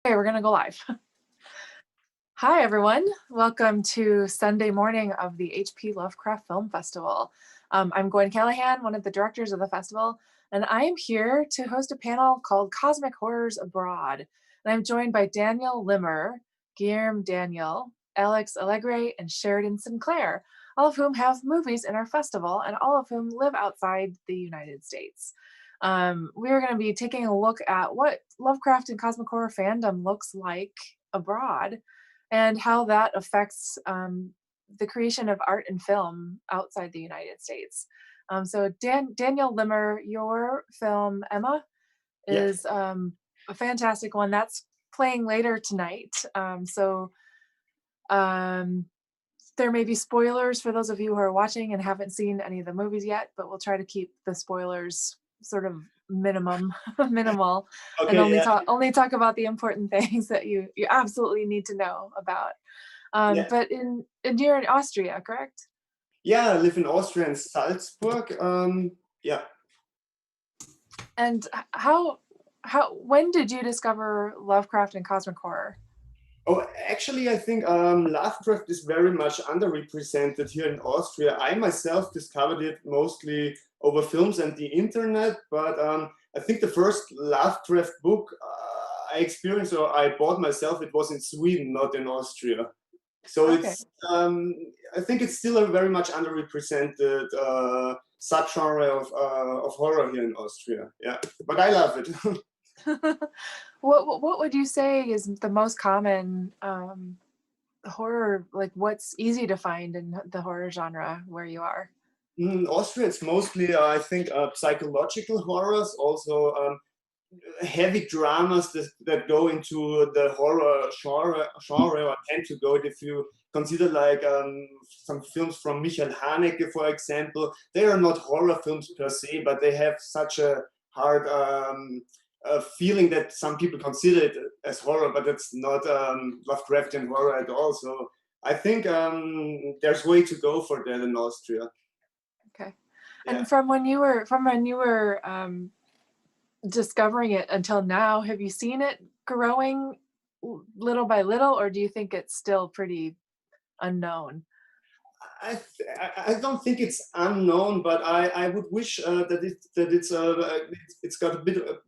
Okay, we're gonna go live. Hi, everyone. Welcome to Sunday morning of the H.P. Lovecraft Film Festival. I'm Gwen Callahan, one of the directors of the festival, and I am here to host a panel called Cosmic Horrors Abroad. And I'm joined by Daniel Limmer, Guillermo Daniel, Alex Allegre, and Sheridan Sinclair, all of whom have movies in our festival and all of whom live outside the United States. We're going to be taking a look at what Lovecraft and cosmic horror fandom looks like abroad and how that affects the creation of art and film outside the United States. So Daniel Limmer, your film Emma Yes. is a fantastic one that's playing later tonight. There may be spoilers for those of you who are watching and haven't seen any of the movies yet, but we'll try to keep the spoilers sort of minimal, and Okay. Yeah. only talk about the important things that you absolutely need to know about. Yeah. But you're in Austria, correct? Yeah. I live in Austria in Salzburg. Yeah. And when did you discover Lovecraft and cosmic horror? Oh, actually, I think Lovecraft is very much underrepresented here in Austria. I myself discovered it mostly over films and the internet, but I think the first Lovecraft book I experienced or I bought myself, it was in Sweden, not in Austria. So Okay. I think it's still a very much underrepresented subgenre of horror here in Austria. Yeah, but I love it. What would you say is the most common horror, like what's easy to find in the horror genre where you are? In Austria, it's mostly, I think, psychological horrors, also heavy dramas that go into the horror genre or tend to go. If you consider like some films from Michael Haneke, for example, they are not horror films per se, but they have such a hard feeling that some people consider it as horror, but it's not Lovecraftian horror at all. So I think there's way to go for that in Austria. Okay. Yeah. And from when you were discovering it until now, have you seen it growing little by little, or do you think it's still pretty unknown? I don't think it's unknown, but I would wish that it's got a bit of a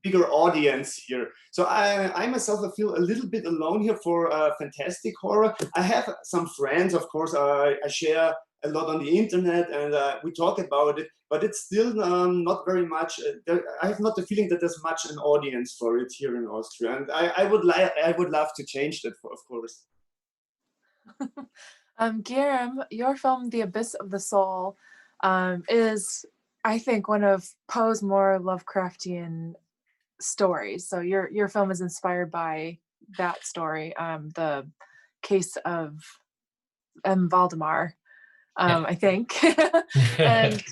bigger audience here. So I myself I feel a little bit alone here for fantastic horror. I have some friends, of course. I share a lot on the internet, and we talk about it. But it's still not very much. I have not the feeling that there's much an audience for it here in Austria, and I would love to change that, of course. Guillermo, your film The Abyss of the Soul is, I think, one of Poe's more Lovecraftian stories. So your film is inspired by that story, the case of M. Valdemar, Yeah. I think. and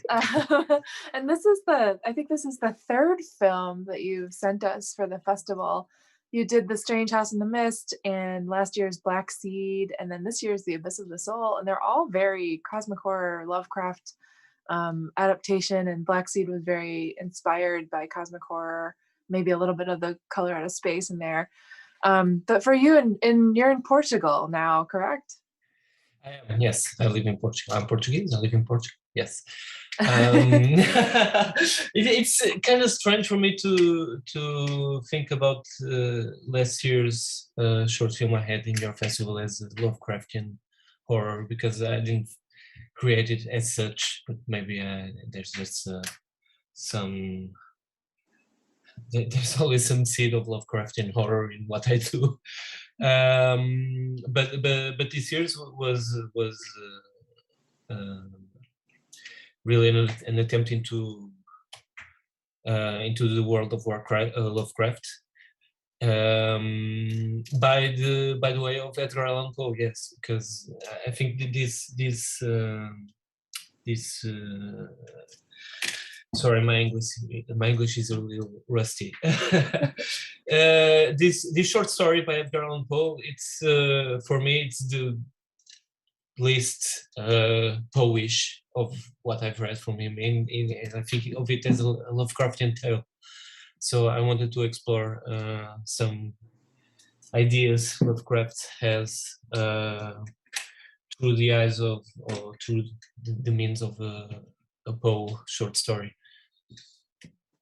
and I think this is the third film that you've sent us for the festival. You did The Strange House in the Mist and last year's Black Seed, and then this year's The Abyss of the Soul, and they're all very cosmic horror Lovecraft adaptation. And Black Seed was very inspired by cosmic horror, maybe a little bit of the Color Out of Space in there. But for you, you're in Portugal now, correct? I am, yes. I live in Portugal. I'm Portuguese. I live in Portugal. Yes. It's kind of strange for me to think about last year's short film I had in your festival as a Lovecraftian horror, because I didn't create it as such. But maybe there's just some. There's always some seed of Lovecraftian horror in what I do. But this year's was really an attempt into the world of Lovecraft, by the way of Edgar Allan Poe. Yes, because I think this sorry, my English is a little rusty. This short story by Edgar Allan Poe, it's for me, it's the least Poe-ish of what I've read from him. And I think of it as a Lovecraftian tale. So I wanted to explore some ideas Lovecraft has through the eyes of, or through the means of a Poe short story.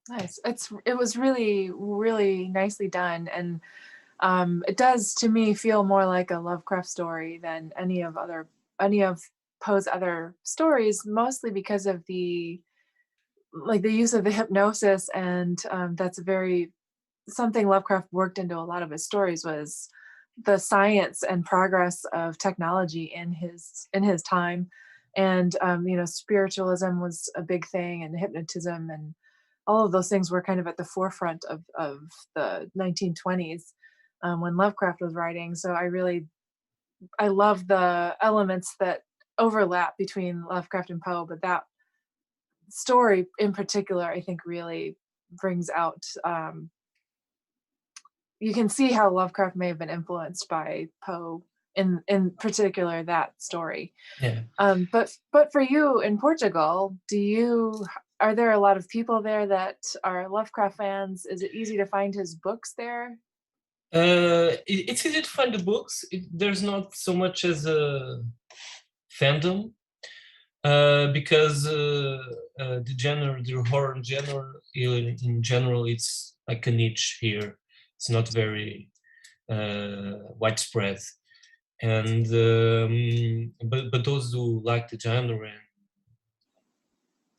Nice. It was really, really nicely done, and it does to me feel more like a Lovecraft story than any of Poe's other stories, mostly because of the use of the hypnosis, and that's something Lovecraft worked into a lot of his stories, was the science and progress of technology in his time. And spiritualism was a big thing, and hypnotism, and all of those things were kind of at the forefront of the 1920s when Lovecraft was writing. So I love the elements that overlap between Lovecraft and Poe, but that story in particular, I think, really brings out. You can see how Lovecraft may have been influenced by Poe in particular that story. Yeah. But for you in Portugal, are there a lot of people there that are Lovecraft fans? Is it easy to find his books there? It's easy to find the books. There's not so much as a fandom, because the horror genre in general, it's like a niche here. It's not very widespread, and but those who like the genre and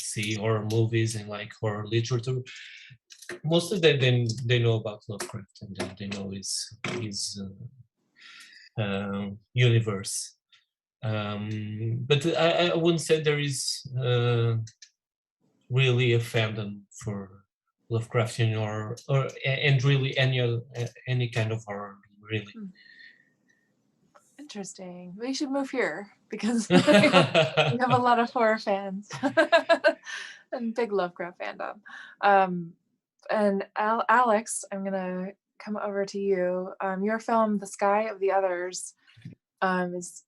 see horror movies and like horror literature, most of them they know about Lovecraft, and they know his universe. But I wouldn't say there is really a fandom for Lovecraftian or and really any kind of horror, really. Interesting. We should move here because we have a lot of horror fans and big Lovecraft fandom. And Alex, I'm gonna come over to you. Your film, The Sky of the Others, is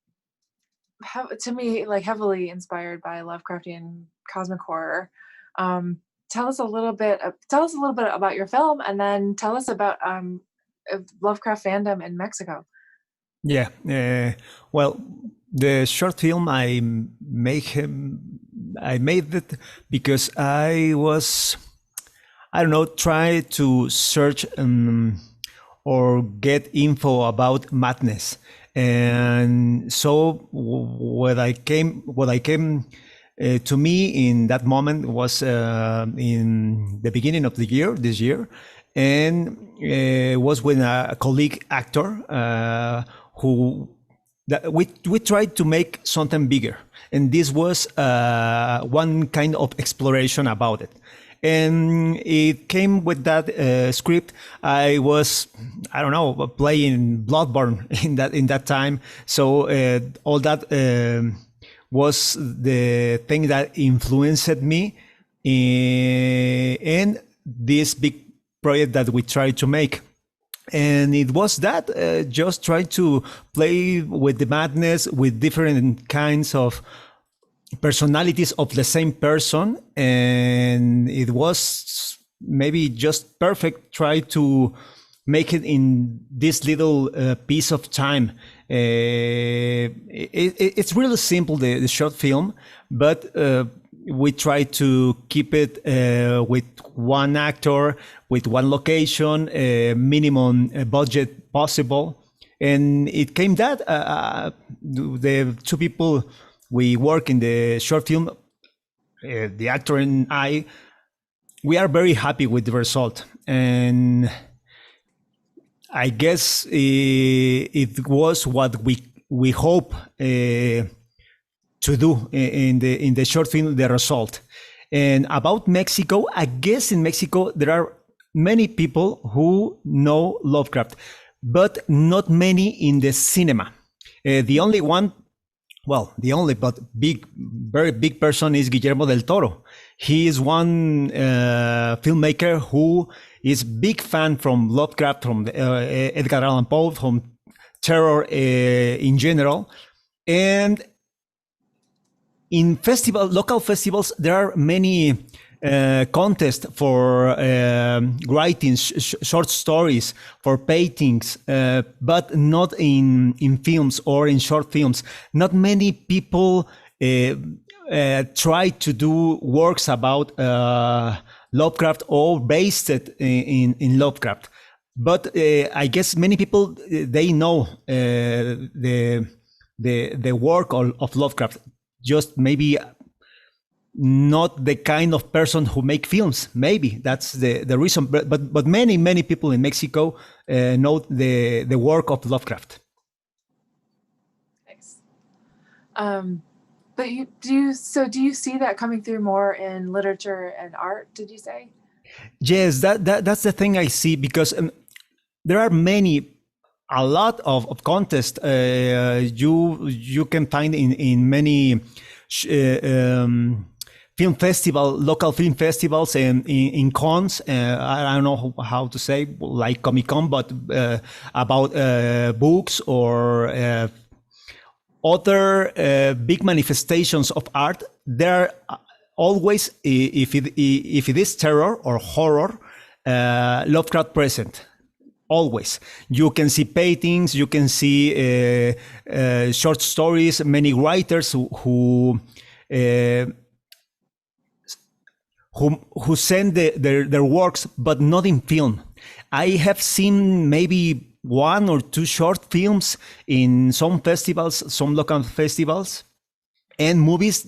to me like heavily inspired by Lovecraftian cosmic horror. Tell us a little bit about your film, and then tell us about Lovecraft fandom in Mexico. Yeah. Well, the short film I made it because I was, I don't know, try to search or get info about madness, and so what I came to me in that moment was in the beginning of the year, this year, and was with a colleague actor who that we tried to make something bigger, and this was one kind of exploration about it. And it came with that script. I was, I don't know, playing Bloodborne in that time. So all that was the thing that influenced me in this big project that we tried to make. And it was that just try to play with the madness, with different kinds of personalities of the same person, and it was maybe just perfect. Try to make it in this little piece of time. It's really simple, the short film, but we try to keep it with one actor, with one location, minimum budget possible, and it came that the two people we work in the short film, the actor and I, we are very happy with the result. And I guess it was what we hope to do in the short film, the result. And about Mexico, I guess in Mexico there are many people who know Lovecraft, but not many in the cinema. The only one, well, the only but very big person is Guillermo del Toro. He is one filmmaker who is big fan from Lovecraft, from Edgar Allan Poe, from terror in general. And in local festivals, there are many contest for writing short stories, for paintings, but not in films or in short films. Not many people try to do works about Lovecraft or based it in Lovecraft. But I guess many people they know the work of Lovecraft. Just maybe not the kind of person who make films. Maybe that's the reason. But many people in Mexico know the work of Lovecraft. Nice. But do you see that coming through more in literature and art? Did you say? Yes, that's the thing I see, because there are a lot of contests you can find in many film local film festivals, and in cons. I don't know how to say, like Comic-Con, but about books or other big manifestations of art. There are always, if it is terror or horror, Lovecraft present. Always. You can see paintings, you can see short stories, many writers who send their works, but not in film. I have seen maybe 1 or 2 short films in some festivals, some local festivals, and movies.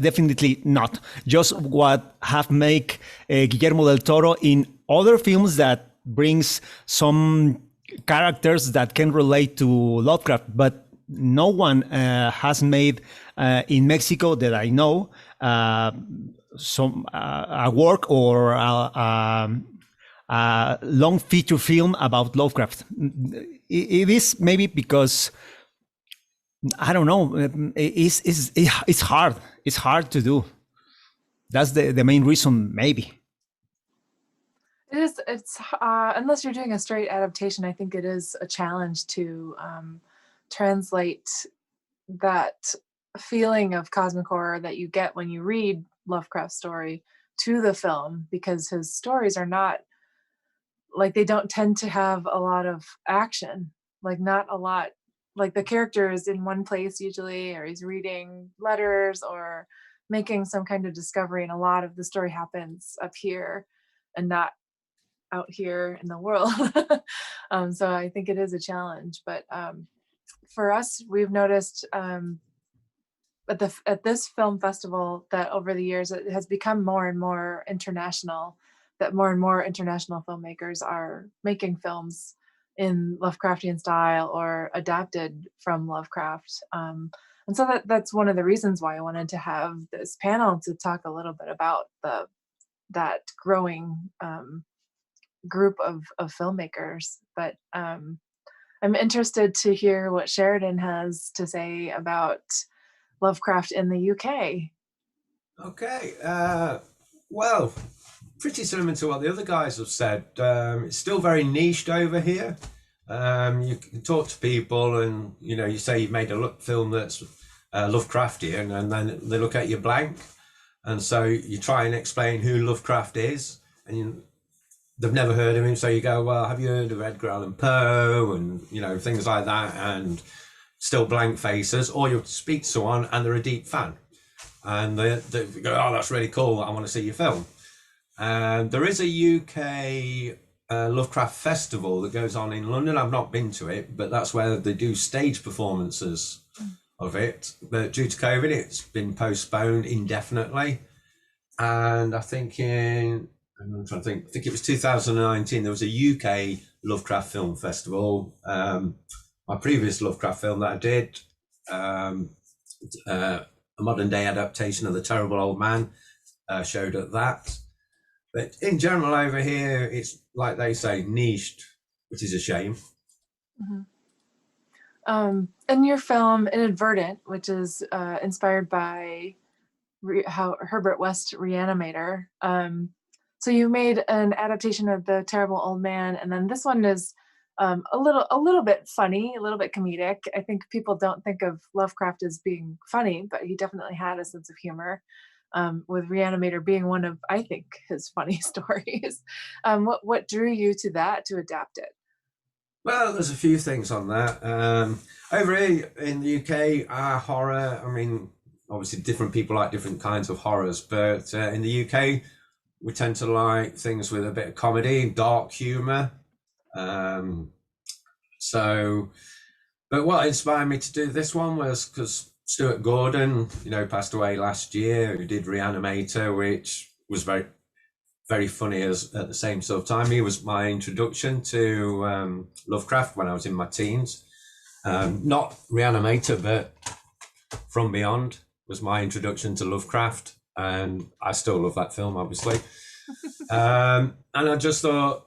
Definitely not. Just what have made Guillermo del Toro in other films that brings some characters that can relate to Lovecraft, but no one has made in Mexico that I know some a work or a long feature film about Lovecraft. It is maybe because I don't know. It's hard. It's hard to do. That's the main reason, maybe. It is. It's unless you're doing a straight adaptation, I think it is a challenge to translate that feeling of cosmic horror that you get when you read Lovecraft's story to the film, because his stories are not like, they don't tend to have a lot of action. Like, not a lot. Like, the character is in one place usually, or he's reading letters or making some kind of discovery, and a lot of the story happens up here and not out here in the world. So I think it is a challenge, but for us, we've noticed at this film festival that over the years it has become more and more international, that more and more international filmmakers are making films in Lovecraftian style or adapted from Lovecraft. And so that's one of the reasons why I wanted to have this panel, to talk a little bit about that growing group of filmmakers. But I'm interested to hear what Sheridan has to say about Lovecraft in the UK. Okay, well, pretty similar to what the other guys have said. It's still very niched over here. You can talk to people, and you say you've made a film that's Lovecraftian, and then they look at you blank, and so you try and explain who Lovecraft is, and they've never heard of him, so you go, well, have you heard of Edgar Allan Poe, and things like that, and still blank faces. Or you speak to someone and they're a deep fan, and they go, oh, that's really cool, I want to see your film. And there is a UK Lovecraft festival that goes on in London. I've not been to it, but that's where they do stage performances of it. But due to COVID, it's been postponed indefinitely. And I think I think it was 2019, there was a UK Lovecraft Film Festival. My previous Lovecraft film that I did, a modern day adaptation of The Terrible Old Man, showed at that. But in general over here, it's like they say, niched, which is a shame. Mm-hmm. In your film Inadvertent, which is inspired by Herbert West Reanimator, so you made an adaptation of The Terrible Old Man, and then this one is a little bit funny, a little bit comedic. I think people don't think of Lovecraft as being funny, but he definitely had a sense of humor. with Reanimator being one of, I think, his funny stories. What drew you to that, to adapt it? Well, there's a few things on that. Over here in the UK, our horror, I mean, obviously different people like different kinds of horrors, but in the UK, we tend to like things with a bit of comedy, dark humour. But what inspired me to do this one was because Stuart Gordon, passed away last year, who did Reanimator, which was very, very funny at the same sort of time. He was my introduction to Lovecraft when I was in my teens. Not Reanimator, but From Beyond was my introduction to Lovecraft, and I still love that film, obviously. And I just thought,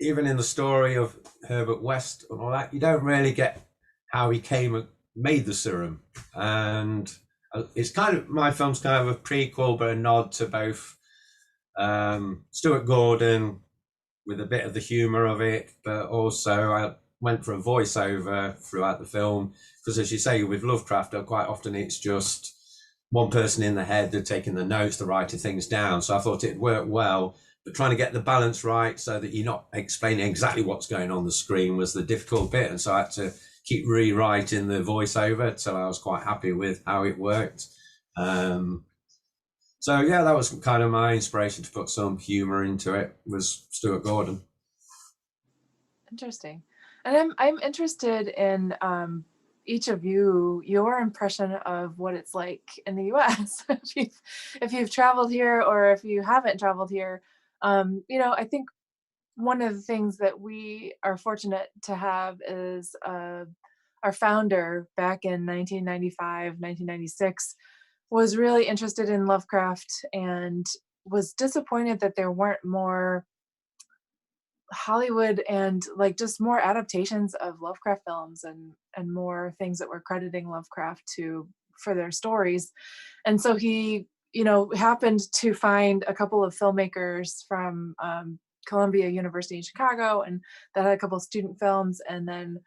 even in the story of Herbert West and all that, you don't really get how he came and made the serum. And it's my film's kind of a prequel, but a nod to both Stuart Gordon with a bit of the humor of it, but also I went for a voiceover throughout the film, because as you say, with Lovecraft, quite often it's just one person in the head, they're taking the notes, they're writing things down. So I thought it worked well, but trying to get the balance right so that you're not explaining exactly what's going on the screen was the difficult bit. And so I had to keep rewriting the voiceover till I was quite happy with how it worked. So yeah, that was kind of my inspiration to put some humor into it, was Stuart Gordon. Interesting. And I'm interested in each of you, your impression of what it's like in the US. if you've traveled here or if you haven't traveled here. I think one of the things that we are fortunate to have is our founder back in 1995, 1996 was really interested in Lovecraft and was disappointed that there weren't more Hollywood and just more adaptations of Lovecraft films and more things that were crediting Lovecraft for their stories. And so he, happened to find a couple of filmmakers from Columbia University in Chicago, and that had a couple of student films, and then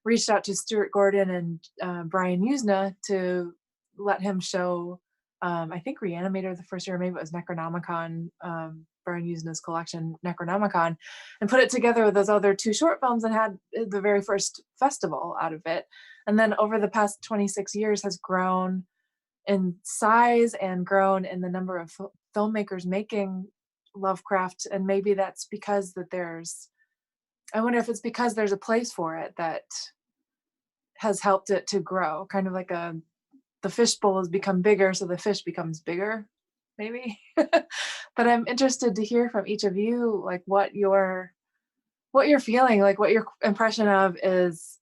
reached out to Stuart Gordon and Brian Usna to let him show, I think Reanimator the first year, maybe it was Necronomicon, Brian Usna's collection, Necronomicon, and put it together with those other two short films and had the very first festival out of it. And then over the past 26 years has grown in size and grown in the number of filmmakers making Lovecraft. And maybe that's because I wonder if it's because there's a place for it that has helped it to grow, kind of like the fishbowl has become bigger, so the fish becomes bigger, maybe. But I'm interested to hear from each of you, what you're feeling, what your impression of is,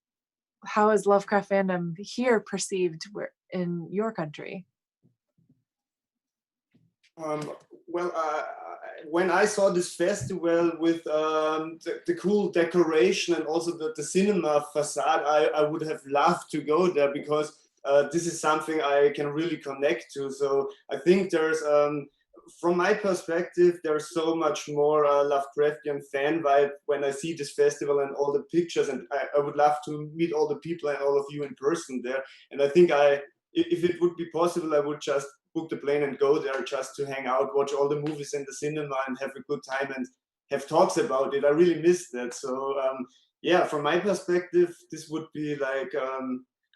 how is Lovecraft fandom here perceived in your country? When I saw this festival with the cool decoration and also the cinema facade, I would have loved to go there, because this is something I can really connect to. So I think there's, from my perspective, there's so much more Lovecraftian fan vibe when I see this festival and all the pictures, and I would love to meet all the people and all of you in person there. And I think if it would be possible, I would just book the plane and go there just to hang out, watch all the movies in the cinema and have a good time and have talks about it. I really miss that. So yeah, from my perspective, this would be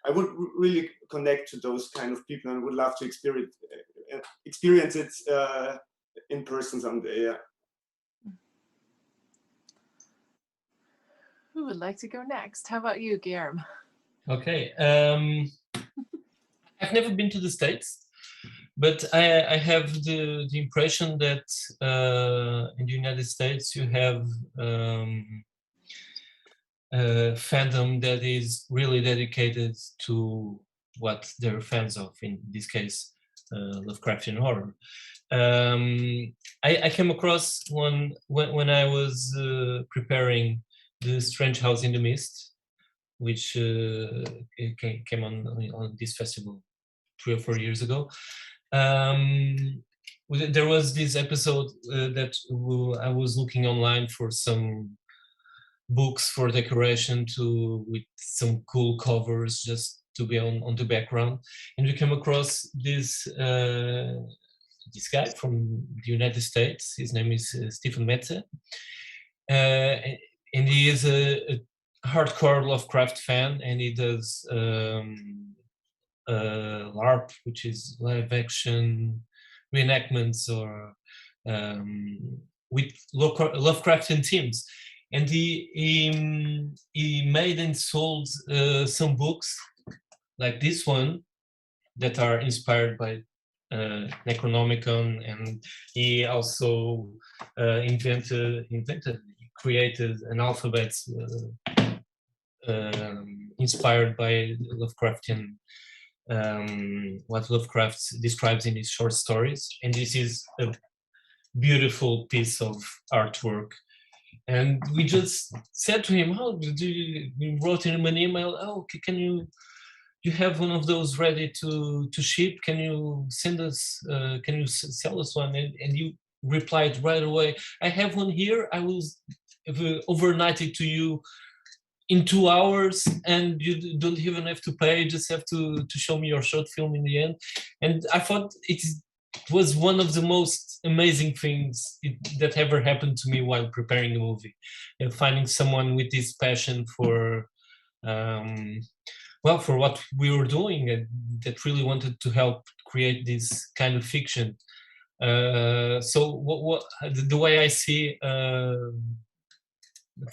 I would really connect to those kind of people and would love to experience it in person someday. Yeah. Who would like to go next? How about you, Guillermo? Okay. I've never been to the States, but I have the impression that in the United States you have fandom that is really dedicated to what they're fans of, in this case, Lovecraftian horror. I came across one when I was preparing The Strange House in the Mist, which came on this festival 3 or 4 years ago. There was this episode that I was looking online for some books for decoration with some cool covers, just to be on the background, and we came across this guy from the United States. His name is Stephen Metze, and he is a hardcore Lovecraft fan, and he does LARP, which is live action reenactments or with Lovecraftian themes. And he made and sold some books like this one that are inspired by Necronomicon, and he also created an alphabet inspired by Lovecraftian, what Lovecraft describes in his short stories. And this is a beautiful piece of artwork. And we just said to him, "Oh, we wrote him an email. Oh, can you have one of those ready to ship? Can you send us? Can you sell us one?" And you replied right away, "I have one here. I will overnight it to you in 2 hours, and you don't even have to pay. You just have to show me your short film in the end." And I thought it was one of the most amazing things that ever happened to me while preparing the movie, and finding someone with this passion for for what we were doing, and that really wanted to help create this kind of fiction. So the way I see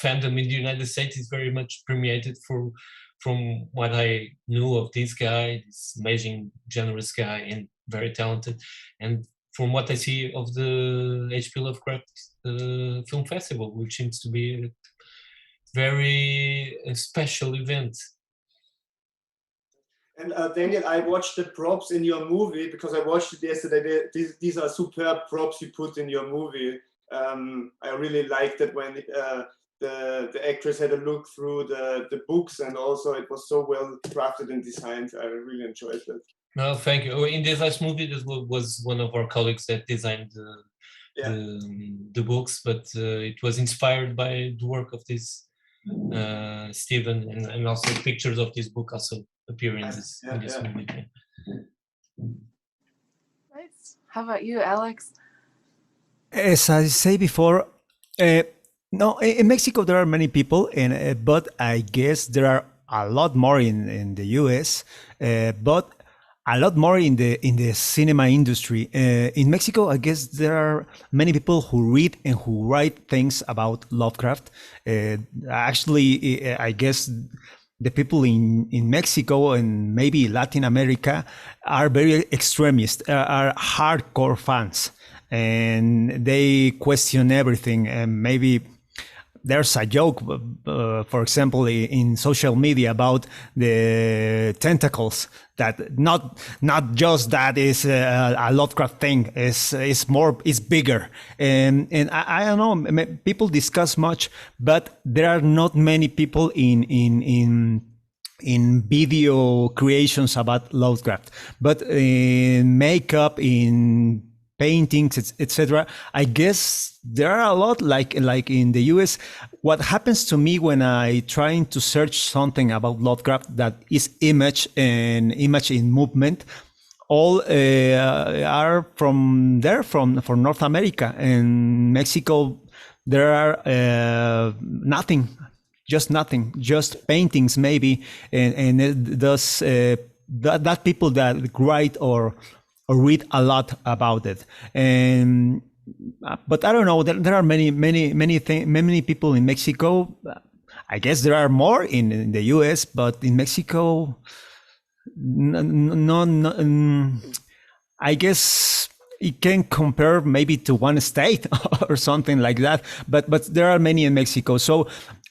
fandom in the United States is very much permeated from what I knew of this guy, this amazing, generous guy, and very talented, and from what I see of the HP Lovecraft Film Festival, which seems to be a very special event. And Daniel, I watched the props in your movie because I watched it yesterday. These are superb props you put in your movie. I really liked it when the actress had a look through the books, and also it was so well crafted and designed. I really enjoyed it. No, thank you. In this last movie, this was one of our colleagues that designed the books, but it was inspired by the work of this Stephen, and also pictures of this book also appear in this movie. Nice. How about you, Alex? As I say before, no, in Mexico there are many people, but I guess there are a lot more in the US, but a lot more in the cinema industry. In Mexico, I guess there are many people who read and who write things about Lovecraft. Actually, I guess the people in Mexico and maybe Latin America are very extremist, are hardcore fans, and they question everything. And maybe there's a joke, for example, in social media about the tentacles, that not just that is a Lovecraft thing, is bigger. And I don't know, people discuss much, but there are not many people in video creations about Lovecraft, but in makeup, in paintings, etc. I guess there are a lot, like in the US. What happens to me when I trying to search something about Lovecraft that is image and image in movement, all are from North America. And Mexico, there are nothing, just paintings maybe, and thus that people that write or read a lot about it. And but I don't know, there are many people in Mexico. I guess there are more in the US, but in Mexico, no, I guess it can compare maybe to one state or something like that, but there are many in Mexico. So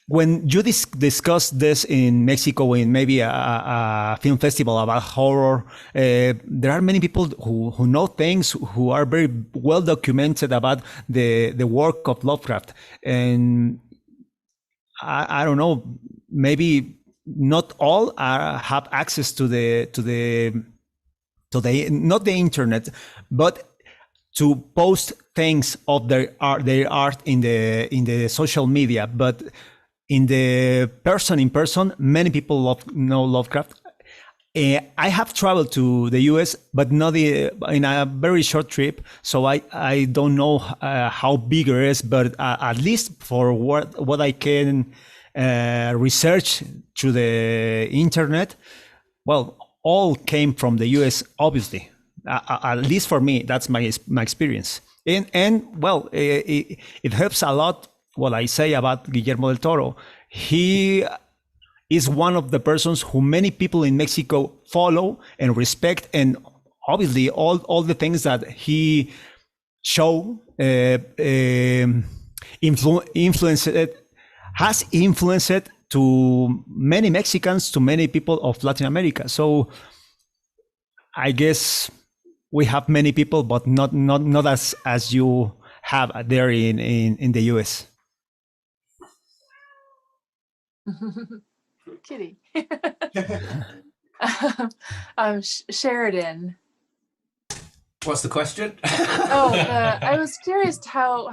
when you discuss this in Mexico, in maybe a film festival about horror, there are many people who know things, who are very well documented about the work of Lovecraft. And I don't know, maybe not all have access to the not the internet, but to post things of their art in the social media. But in person, many people know Lovecraft. I have traveled to the US, but not in a very short trip. So I don't know how big it is, but at least for what I can research through the internet, well, all came from the US, obviously. At least for me, that's my experience. And well, it helps a lot what I say about Guillermo del Toro. He is one of the persons who many people in Mexico follow and respect, and obviously all the things that he show has influenced to many Mexicans, to many people of Latin America. So I guess we have many people, but not as you have there in the US. Kitty. Sheridan. What's the question? I was curious how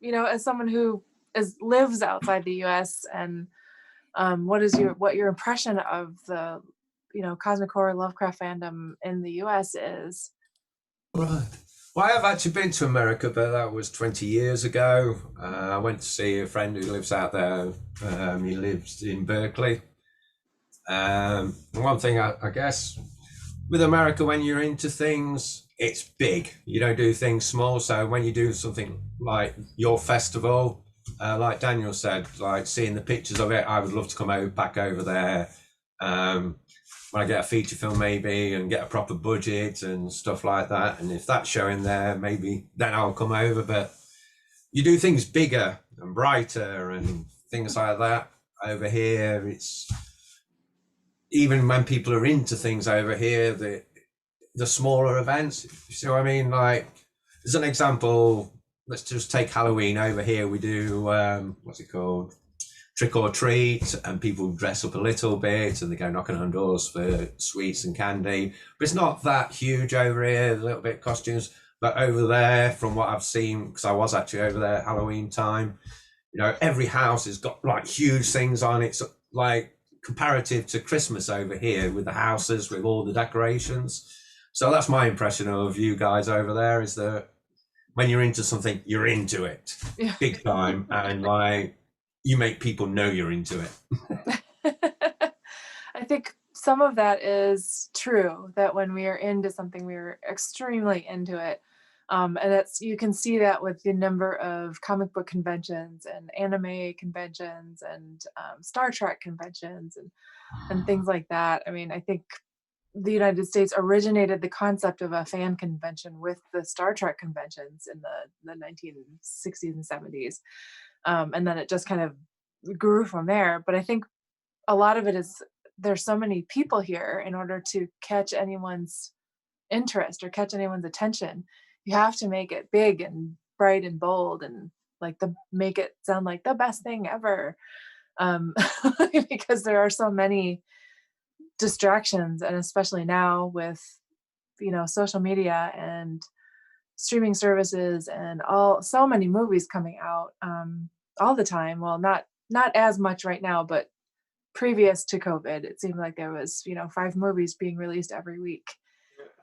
you know, as someone who lives outside the U.S. and what your impression of the, you know, cosmic horror Lovecraft fandom in the U.S. is. Right. Well, I have actually been to America, but that was 20 years ago. I went to see a friend who lives out there. He lives in Berkeley. One thing, I guess, with America, when you're into things, it's big. You don't do things small. So when you do something like your festival, like Daniel said, like seeing the pictures of it, I would love to come back over there. When I get a feature film maybe and get a proper budget and stuff like that, and if that's showing there, maybe then I'll come over. But you do things bigger and brighter and things like that over here. It's even when people are into things over here, the smaller events, you see what I mean? Like, as an example, let's just take Halloween over here. We do what's it called, trick or treat, and people dress up a little bit and they go knocking on doors for sweets and candy. But it's not that huge over here, a little bit of costumes. But over there, from what I've seen, because I was actually over there Halloween time, you know, every house has got like huge things on it. So, like, comparative to Christmas over here with the houses, with all the decorations. So that's my impression of you guys over there, is that when you're into something, you're into it, yeah, big time. And like, you make people know you're into it. I think some of that is true, that when we are into something, we are extremely into it. And you can see that with the number of comic book conventions and anime conventions and Star Trek conventions and things like that. I mean, I think the United States originated the concept of a fan convention with the Star Trek conventions in the 1960s and 70s. And then it just kind of grew from there. But I think a lot of it is there's so many people here, in order to catch anyone's interest or catch anyone's attention, you have to make it big and bright and bold and make it sound like the best thing ever. Because there are so many distractions, and especially now with, you know, social media and streaming services and so many movies coming out all the time. Well, not as much right now, but previous to COVID, it seemed like there was, you know, 5 movies being released every week,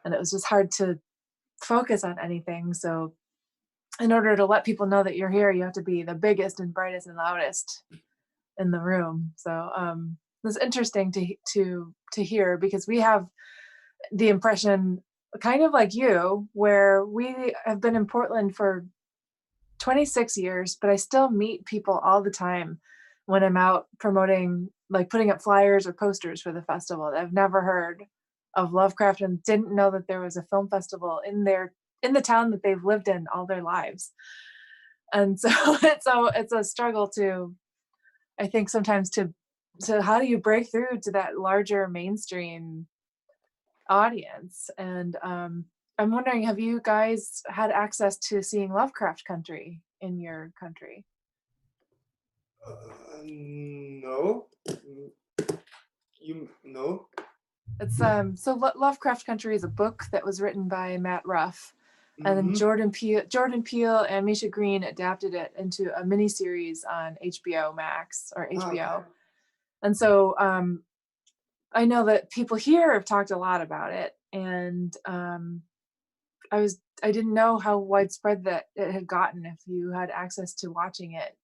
and it was just hard to focus on anything. So in order to let people know that you're here, you have to be the biggest and brightest and loudest in the room. So it's interesting to hear, because we have the impression, kind of like you, where we have been in Portland for 26 years, but I still meet people all the time when I'm out promoting, like putting up flyers or posters for the festival, that I've never heard of Lovecraft and didn't know that there was a film festival in the town that they've lived in all their lives. And so it's a struggle to, I think, sometimes to how do you break through to that larger mainstream audience? And I'm wondering, have you guys had access to seeing Lovecraft Country in your country? No. No. It's Lovecraft Country is a book that was written by Matt Ruff, and then Jordan Peele and Misha Green adapted it into a miniseries on HBO Max or HBO. Okay. And so I know that people here have talked a lot about it, and I didn't know how widespread that it had gotten if you had access to watching it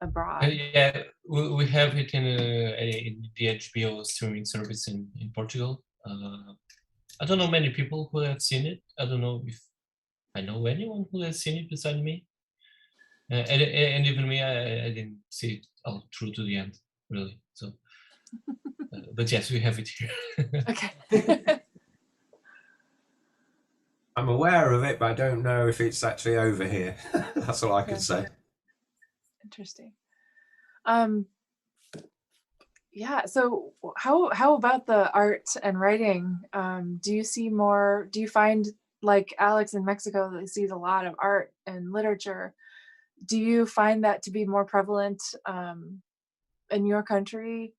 abroad. Yeah, we have it in the HBO streaming service in Portugal. I don't know many people who have seen it. I don't know if I know anyone who has seen it beside me. And even me, I didn't see it all through to the end, really. So, but yes, we have it here. Okay. I'm aware of it, but I don't know if it's actually over here. That's all I can say. Interesting. Yeah. So how about the art and writing? Do you find, like Alex in Mexico, that sees a lot of art and literature? Do you find that to be more prevalent in your country?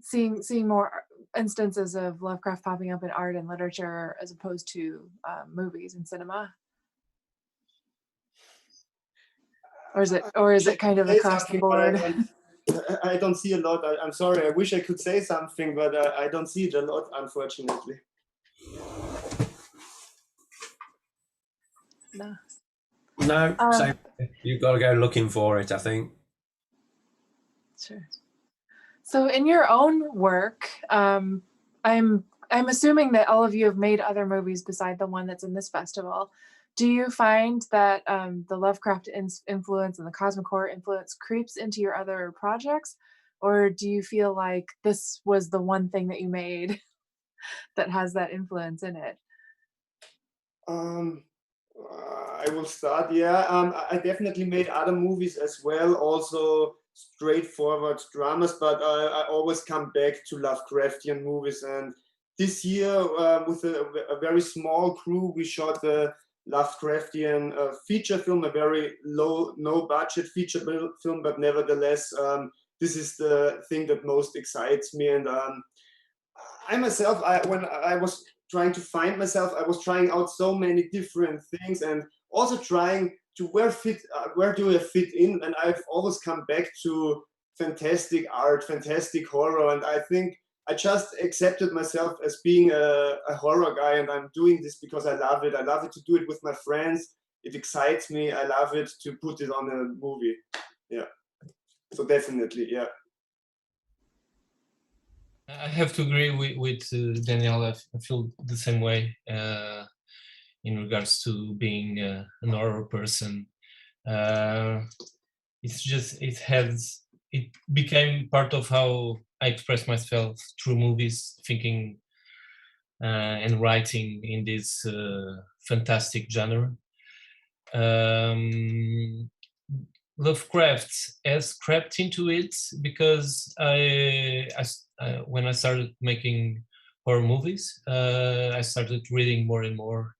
Seeing more instances of Lovecraft popping up in art and literature as opposed to movies and cinema? Or is it kind of across the board? I don't see a lot. I'm sorry. I wish I could say something, but I don't see it a lot, unfortunately. No. No, same. You've got to go looking for it, I think. Sure. So in your own work, I'm assuming that all of you have made other movies beside the one that's in this festival. Do you find that the Lovecraft influence and the cosmic horror influence creeps into your other projects, or do you feel like this was the one thing that you made that has that influence in it? I will start. Yeah, I definitely made other movies as well, also straightforward dramas, but I always come back to Lovecraftian movies. And this year, with a very small crew, we shot a Lovecraftian feature film, a very no budget feature film, but nevertheless, this is the thing that most excites me. And I myself, when I was trying to find myself, I was trying out so many different things, and also trying to where do I fit in. And I've always come back to fantastic art, fantastic horror, and I think I just accepted myself as being a horror guy, and I'm doing this because I love it. I love it to do it with my friends. It excites me. I love it to put it on a movie. Yeah. So definitely, yeah. I have to agree with Daniel. I feel the same way in regards to being an horror person. It's just it became part of how I express myself through movies, thinking and writing in this fantastic genre. Lovecraft has crept into it because when I started making horror movies, I started reading more and more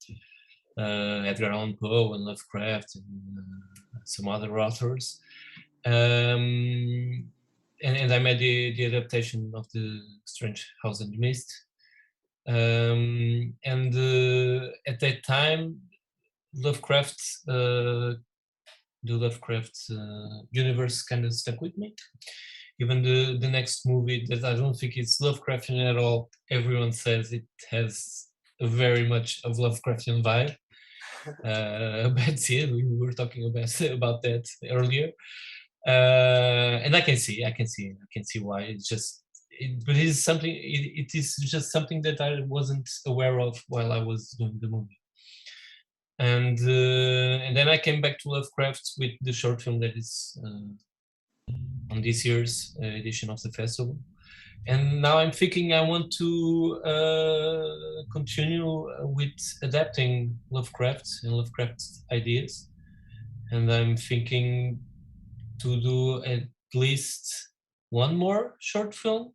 Edgar Allan Poe and Lovecraft and some other authors. And I made the adaptation of The Strange House in the Mist. And at that time, the Lovecraft universe kind of stuck with me. Even the next movie that I don't think it's Lovecraftian at all, everyone says it has a very much of Lovecraftian vibe. Bad Seed, we were talking about that earlier. And I can see why. But it is something. It is just something that I wasn't aware of while I was doing the movie. And then I came back to Lovecraft with the short film that is on this year's edition of the festival. And now I'm thinking I want to continue with adapting Lovecraft and Lovecraft ideas. And I'm thinking to do at least one more short film,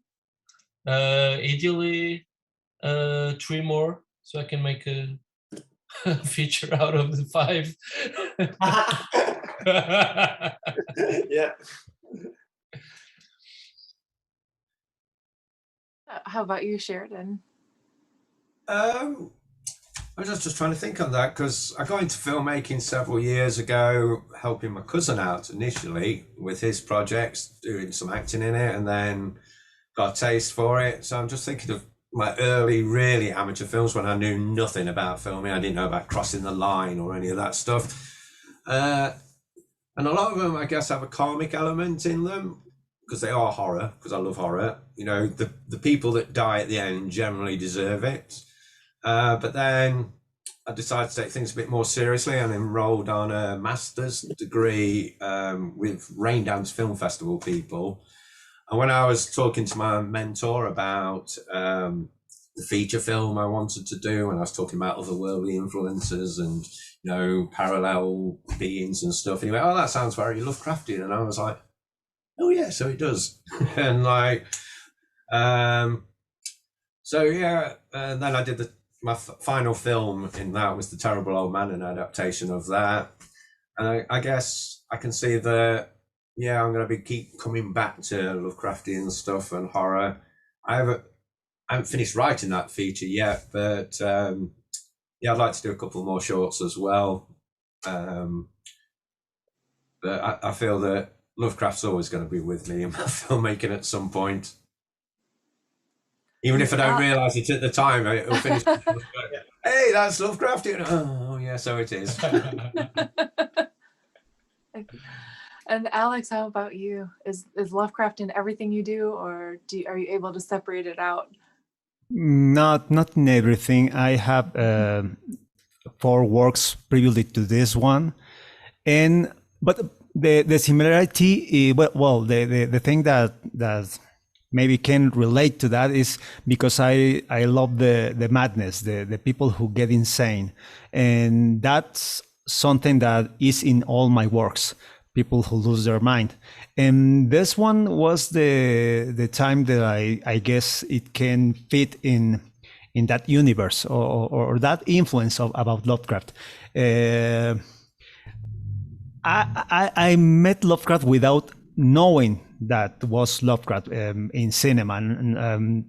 ideally 3 more, so I can make a feature out of the 5. Yeah. How about you, Sheridan? I was just trying to think on that because I got into filmmaking several years ago, helping my cousin out initially with his projects, doing some acting in it, and then got a taste for it. So I'm just thinking of my early, really amateur films when I knew nothing about filming. I didn't know about crossing the line or any of that stuff. And a lot of them, I guess, have a comic element in them because they are horror, because I love horror. You know, the people that die at the end generally deserve it. But then I decided to take things a bit more seriously and enrolled on a master's degree with Raindance Film Festival people. And when I was talking to my mentor about the feature film I wanted to do, and I was talking about otherworldly influences and, you know, parallel beings and stuff, and he went, "Oh, that sounds very Lovecraftian." And I was like, "Oh yeah, so it does." And like, so yeah, and then I did my final film in that was The Terrible Old Man, an adaptation of that. And I guess I can see that, yeah, I'm going to keep coming back to Lovecraftian stuff and horror. I haven't finished writing that feature yet, but yeah, I'd like to do a couple more shorts as well. But I feel that Lovecraft's always going to be with me in my filmmaking at some point. Even if I don't realise it at the time, it'll finish. Hey, that's Lovecraftian. Oh, yeah, so it is. And Alex, how about you? Is Lovecraft in everything you do, or are you able to separate it out? Not in everything. I have 4 works previously to this one, but the similarity, the thing that maybe can relate to that is because I love the madness, the people who get insane, and that's something that is in all my works. People who lose their mind, and this one was the time that I guess it can fit in that universe or that influence about Lovecraft. I met Lovecraft without knowing that was Lovecraft in cinema, and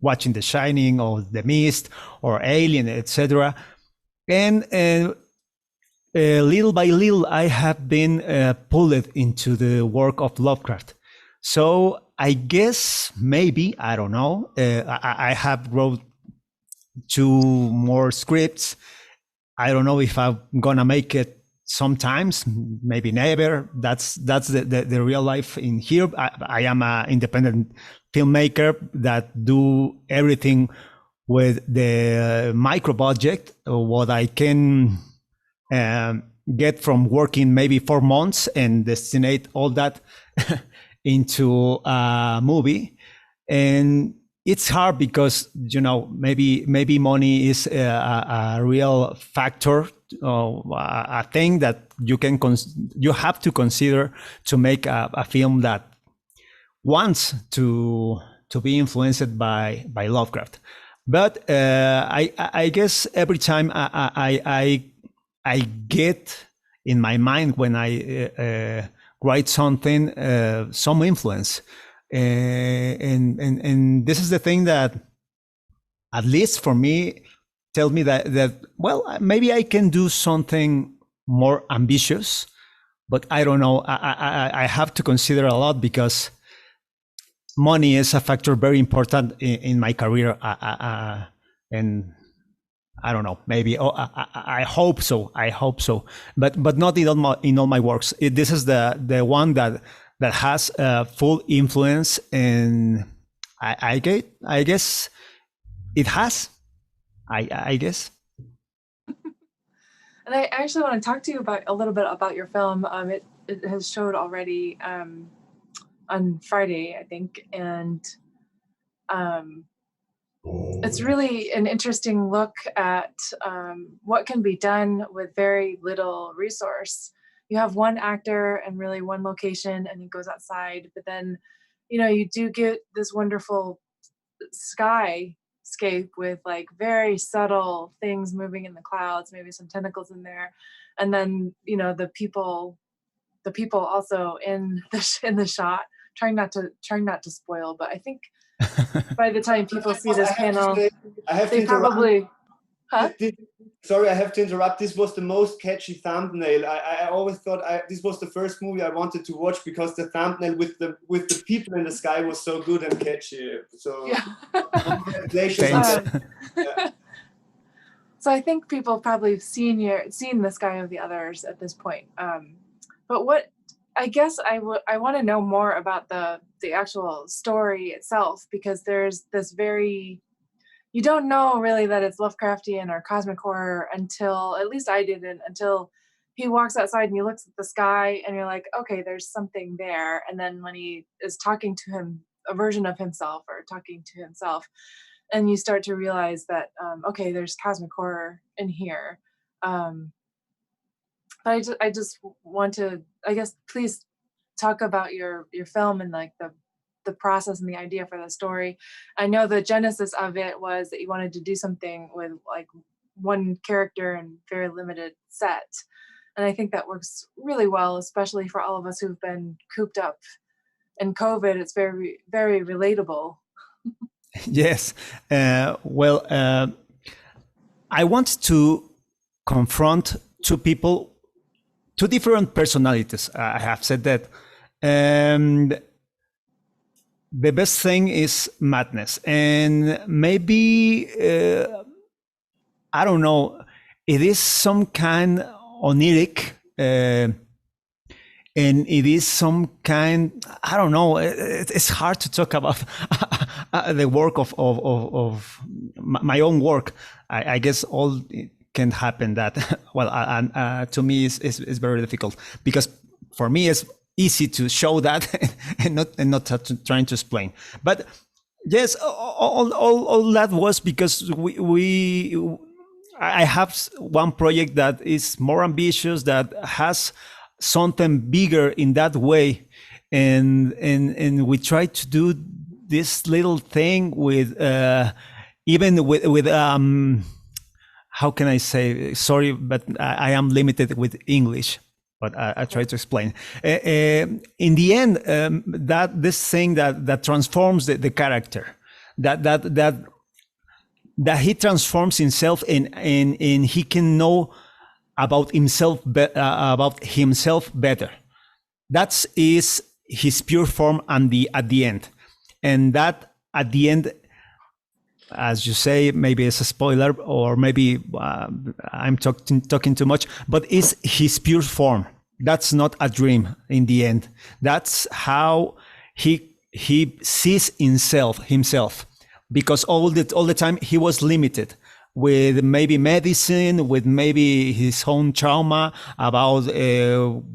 watching The Shining or The Mist or Alien, etc. And little by little, I have been pulled into the work of Lovecraft. So I guess maybe, I don't know, I have wrote 2 more scripts. I don't know if I'm gonna make it sometimes, maybe never. That's the real life in here. I am an independent filmmaker that do everything with the micro budget, what I can get from working maybe 4 months and destinate all that into a movie. And it's hard because, you know, maybe money is a real factor, a thing that you have to consider to make a film that wants to be influenced by Lovecraft. But I guess every time I get in my mind when I write something, some influence, and this is the thing that, at least for me, tells me that well, maybe I can do something more ambitious, but I don't know. I have to consider a lot because money is a factor very important in my career, and I don't know. Maybe I hope so. But not in all my works. This is the one that has full influence, and I guess it has. I guess. And I actually want to talk to you about a little bit about your film. It has showed already on Friday, I think, and it's really an interesting look at what can be done with very little resource. You have one actor and really one location, and he goes outside, but then, you know, you do get this wonderful skyscape with like very subtle things moving in the clouds, maybe some tentacles in there, and then, you know, the people also in the shot. Trying not to spoil, but I think by the time people see this panel, they probably. Huh? Sorry, I have to interrupt. This was the most catchy thumbnail. I always thought this was the first movie I wanted to watch because the thumbnail with the people in the sky was so good and catchy. So Yeah. congratulations. Thanks. So I think people probably have seen the Sky of the Others at this point. But what I guess I want to know more about the actual story itself, because there's this very, you don't know really that it's Lovecraftian or cosmic horror until, at least I didn't, until he walks outside and he looks at the sky and you're like, okay, there's something there. And then when he is talking to him, a version of himself or talking to himself, and you start to realize that, okay, there's cosmic horror in here. But I just want to, I guess, please talk about your film and like the process and the idea for the story. I know the genesis of it was that you wanted to do something with like one character and very limited set. And I think that works really well, especially for all of us who've been cooped up in COVID. It's very, very relatable. Yes. Well, I want to confront two people, two different personalities. I have said that. And the best thing is madness. And maybe, I don't know, it is some kind oniric. And it is some kind, I don't know, it's hard to talk about the work of my own work. I guess all can happen that, well, to me is very difficult, because for me it's easy to show that and not trying to explain. But yes, all that was because I have one project that is more ambitious, that has something bigger in that way, and we try to do this little thing with even with how can I say, sorry, but I am limited with English, but I try to explain. In the end, that this thing that transforms the character, that he transforms himself and he can know about himself better. That is his pure form at the end, and that at the end, as you say, maybe it's a spoiler, or maybe I'm talking too much, but it's his pure form. That's not a dream in the end. That's how he sees himself, because all the time he was limited with maybe medicine, with maybe his own trauma about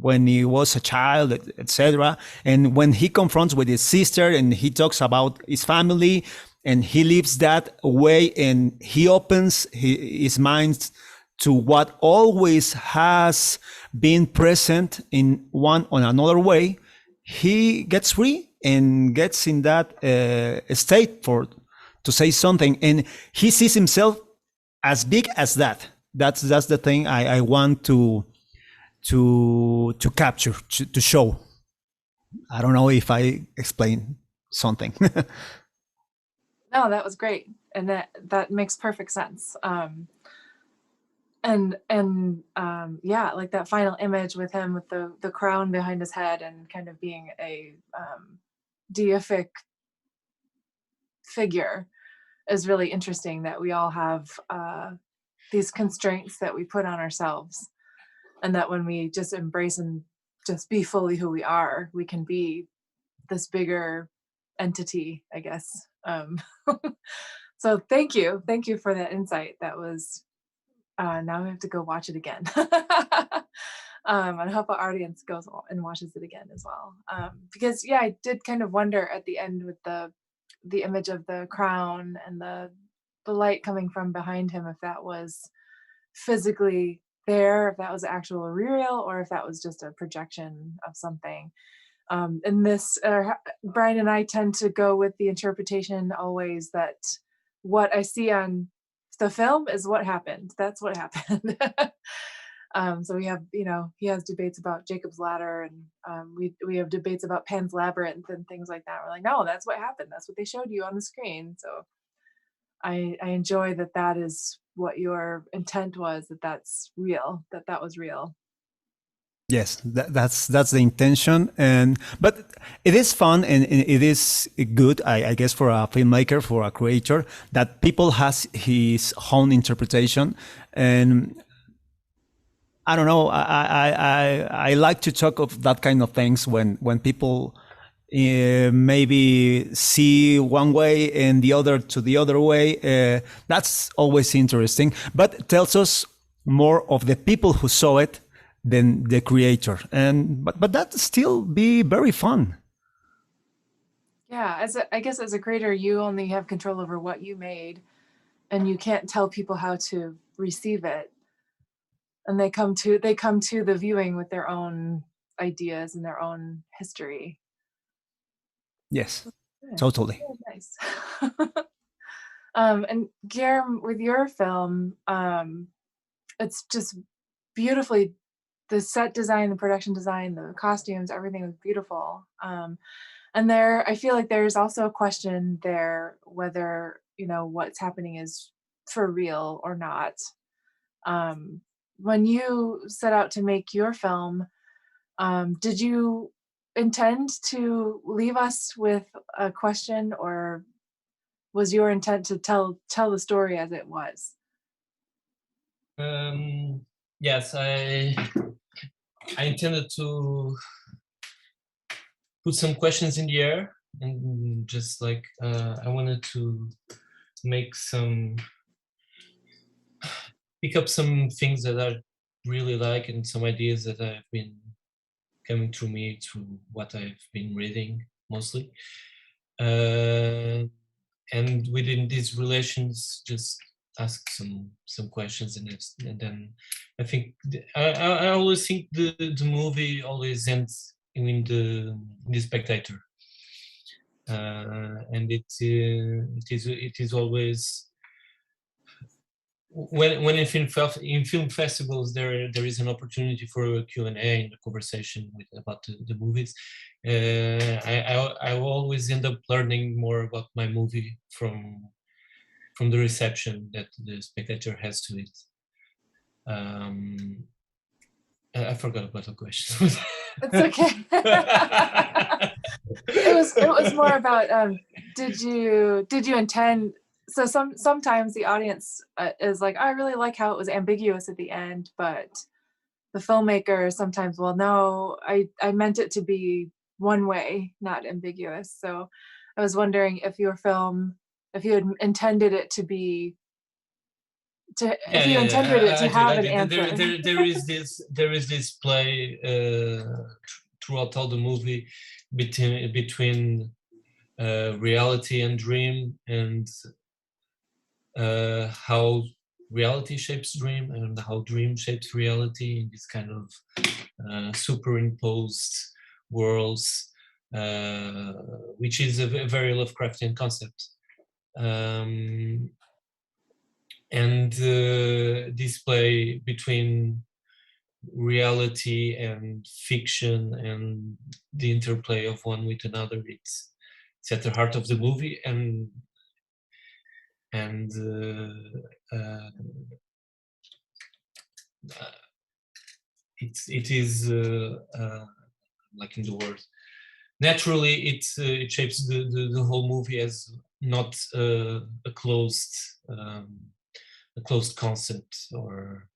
when he was a child, etc. And when he confronts with his sister and he talks about his family, and he lives that way, and he opens his mind to what always has been present in one or another way, he gets free and gets in that state to say something, and he sees himself as big as that. That's the thing I want to capture, to show. I don't know if I explained something. No, that was great, and that makes perfect sense. Yeah, like that final image with him with the crown behind his head and kind of being a deific figure is really interesting, that we all have these constraints that we put on ourselves, and that when we just embrace and just be fully who we are, we can be this bigger entity, I guess. So thank you for that insight. That was now we have to go watch it again. I hope our audience goes and watches it again as well, because yeah, I did kind of wonder at the end with the image of the crown and the light coming from behind him, if that was physically there, if that was actual real, or if that was just a projection of something. And this, Brian and I tend to go with the interpretation always that what I see on the film is what happened. That's what happened. So we have, he has debates about Jacob's Ladder, and we have debates about Pan's Labyrinth and things like that. We're like, no, that's what happened. That's what they showed you on the screen. So I enjoy that that is what your intent was, that that's real, that that was real. Yes, that's the intention, and but it is fun and it is good, I guess, for a filmmaker, for a creator, that people has his own interpretation, and I don't know, I like to talk of that kind of things when people maybe see one way and the other to the other way. That's always interesting, but tells us more of the people who saw it than the creator, and but that still be very fun. Yeah, I guess as a creator, you only have control over what you made, and you can't tell people how to receive it. And they come to the viewing with their own ideas and their own history. Yes, Good. totally. Very nice. And Guillermo, with your film, it's just beautifully, the set design, the production design, the costumes, everything was beautiful. And there, I feel like there's also a question there whether, what's happening is for real or not. When you set out to make your film, did you intend to leave us with a question, or was your intent to tell the story as it was? Yes, I intended to put some questions in the air, and just like I wanted to make pick up some things that I really like, and some ideas that have been coming through me through what I've been reading mostly. And within these relations, just ask some questions, and then I think I always think the movie always ends in the spectator, and it is always, when in film festivals there is an opportunity for a Q&A and a conversation about the movies. I will always end up learning more about my movie from the reception that the spectator has to it. I forgot about the question. It's okay. It was more about did you intend, so sometimes the audience is like, I really like how it was ambiguous at the end, but the filmmaker sometimes, well, no, I meant it to be one way, not ambiguous. So I was wondering if your film, if you had intended it to be if you intended it to have an answer. There is this play throughout all the movie between reality and dream, and how reality shapes dream and how dream shapes reality in this kind of superimposed worlds, which is a very Lovecraftian concept. And this play between reality and fiction and the interplay of one with another, it's at the heart of the movie, and it is like in the word, naturally it shapes the whole movie as not a closed concept, or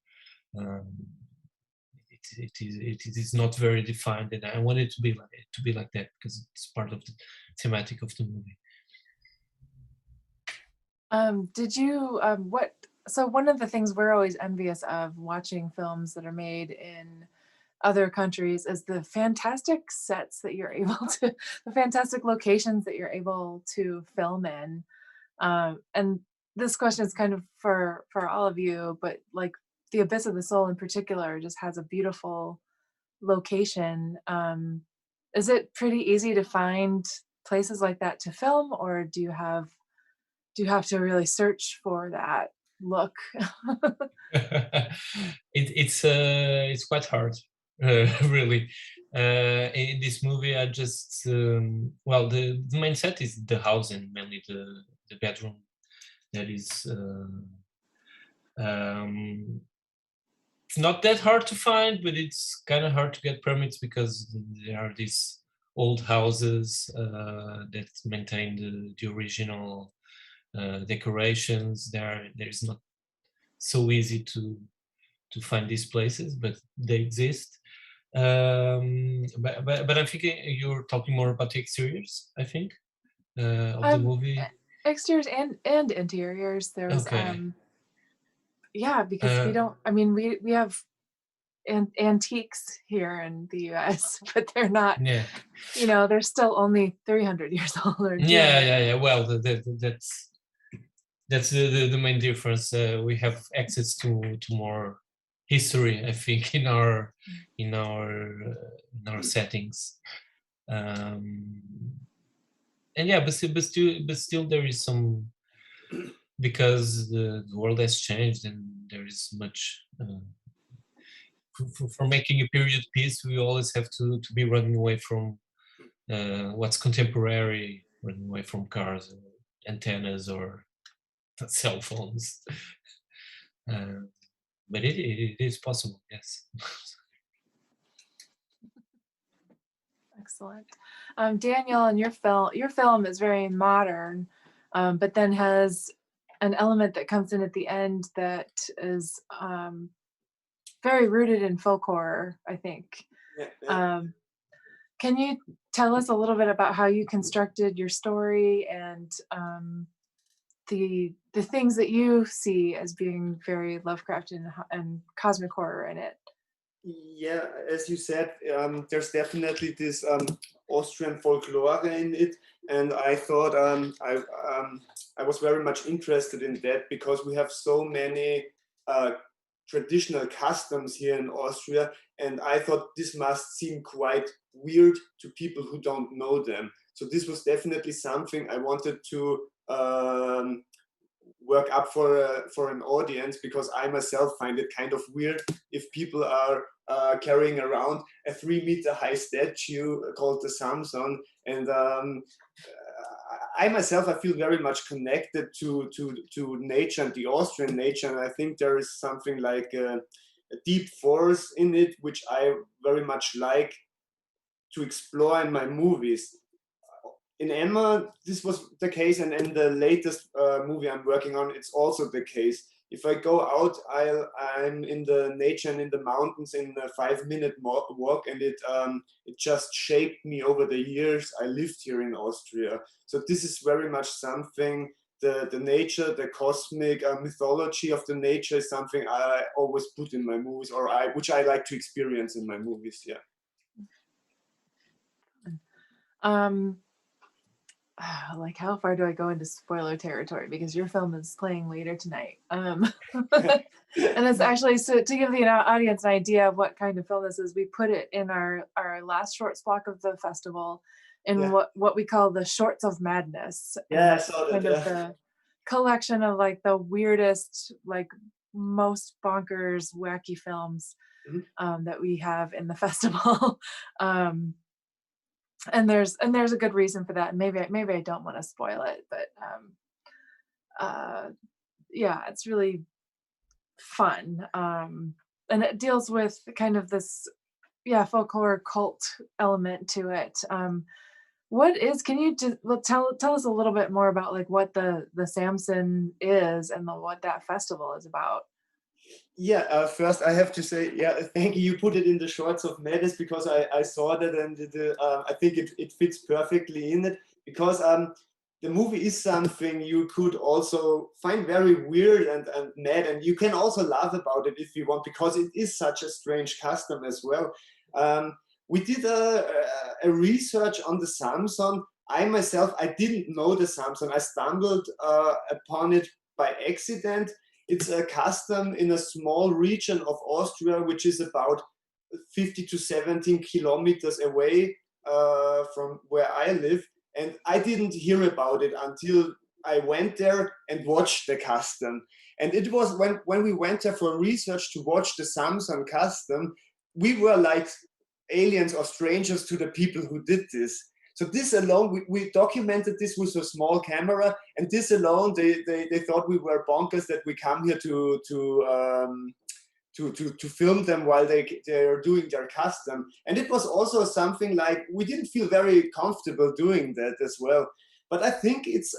it is not very defined, and I want it to be like that because it's part of the thematic of the movie. Did you so one of the things we're always envious of watching films that are made in other countries is the fantastic sets that you're able to, the fantastic locations that you're able to film in. And this question is kind of for all of you, but like the Abyss of the Soul in particular just has a beautiful location. Is it pretty easy to find places like that to film, or do you have to really search for that look? It's quite hard, really. In this movie, I just well, the main set is the house and mainly the bedroom that is it's not that hard to find, but it's kind of hard to get permits because there are these old houses that maintain the original decorations. There's not so easy to find these places, but they exist. But I'm thinking you're talking more about the exteriors, I think, of the movie. Exteriors and interiors. There's Okay. yeah, because we don't. I mean, we have antiques here in the U.S., but they're not. Yeah. You know, they're still only 300 years old or 200. Yeah. Well, that's the main difference. We have access to more history, I think, in our settings. And yeah, but still there is some, because the world has changed and there is much for making a period piece. We always have to be running away from what's contemporary, running away from cars or antennas or cell phones. But it is possible, yes. Excellent. Daniel, and your film is very modern, but then has an element that comes in at the end that is very rooted in folk horror, I think. Yeah. Can you tell us a little bit about how you constructed your story and the things that you see as being very Lovecraftian and cosmic horror in it? Yeah, as you said, there's definitely this Austrian folklore in it, and I thought I was very much interested in that because we have so many traditional customs here in Austria, and I thought this must seem quite weird to people who don't know them. So this was definitely something I wanted to work up for an audience, because I myself find it kind of weird if people are carrying around a 3-meter high statue called the Samson, and I myself, I feel very much connected to nature and the Austrian nature, and I think there is something like a deep force in it which I very much like to explore in my movies. In Emma, this was the case, and in the latest movie I'm working on, it's also the case. If I go out, I'm in the nature and in the mountains in a 5-minute walk, and it just shaped me over the years I lived here in Austria. So this is very much something. The nature, the cosmic mythology of the nature is something I always put in my movies, or which I like to experience in my movies. Yeah. Like, how far do I go into spoiler territory? Because your film is playing later tonight. And it's actually, so to give the audience an idea of what kind of film this is, we put it in our last shorts block of the festival in what we call the Shorts of Madness. Yeah, I saw that. Kind of the collection of like the weirdest, like most bonkers, wacky films that we have in the festival. And there's a good reason for that. Maybe I don't want to spoil it, but yeah, it's really fun. And it deals with kind of this folklore cult element to it. Can you just tell us a little bit more about like what the Samson is and what that festival is about? Yeah, first I have to say, thank you. You put it in the Shorts of Madness because I saw that, and I think it fits perfectly in it, because the movie is something you could also find very weird and mad, and you can also laugh about it if you want, because it is such a strange custom as well. We did a research on the Samson. I myself, I didn't know the Samson. I stumbled upon it by accident. It's a custom in a small region of Austria, which is about 50 to 17 kilometers away from where I live. And I didn't hear about it until I went there and watched the custom. And it was when we went there for research to watch the Samson custom, we were like aliens or strangers to the people who did this. So this alone, we documented this with a small camera, and this alone, they thought we were bonkers that we come here to film them while they're doing their custom. And it was also something like, we didn't feel very comfortable doing that as well. But I think it's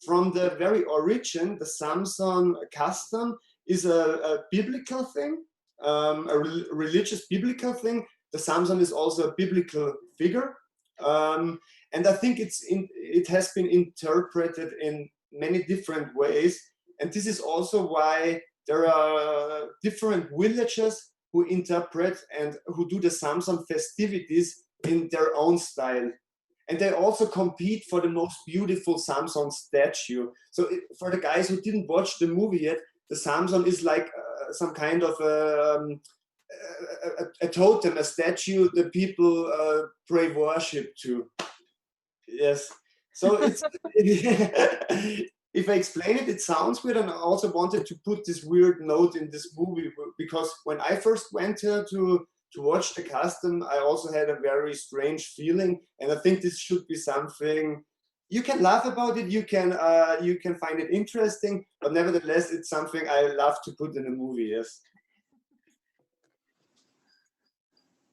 from the very origin, the Samson custom is a biblical thing, religious biblical thing. The Samson is also a biblical figure. And I think it has been interpreted in many different ways. And this is also why there are different villages who interpret and who do the Samson festivities in their own style. And they also compete for the most beautiful Samson statue. So for the guys who didn't watch the movie yet, the Samson is like some kind of a totem, a statue that people pray worship to. Yes. So it's if I explain it, it sounds weird, and I also wanted to put this weird note in this movie because when I first went here to watch the custom, I also had a very strange feeling, and I think this should be something you can laugh about it, you can find it interesting, but nevertheless, it's something I love to put in a movie. Yes.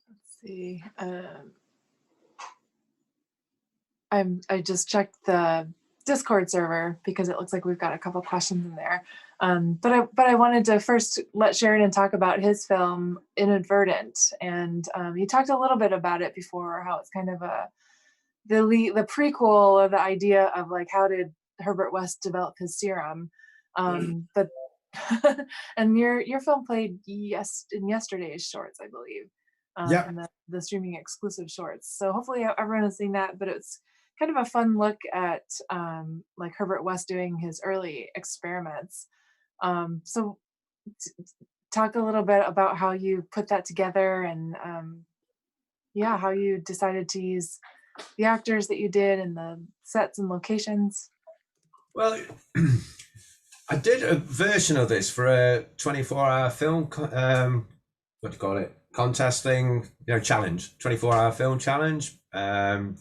Let's see. I just checked the Discord server because it looks like we've got a couple questions in there. But I wanted to first let Sheridan talk about his film Inadvertent, and he talked a little bit about it before, how it's kind of the prequel, or the idea of like, how did Herbert West develop his serum, but and your film played in yesterday's shorts, I believe, Yeah. and the streaming exclusive shorts. So hopefully everyone has seen that, but it's kind of a fun look at like Herbert West doing his early experiments. So talk a little bit about how you put that together, and yeah, how you decided to use the actors that you did and the sets and locations. Well, I did a version of this for a 24-hour film, what do you call it? Contest thing, challenge, 24-hour film challenge,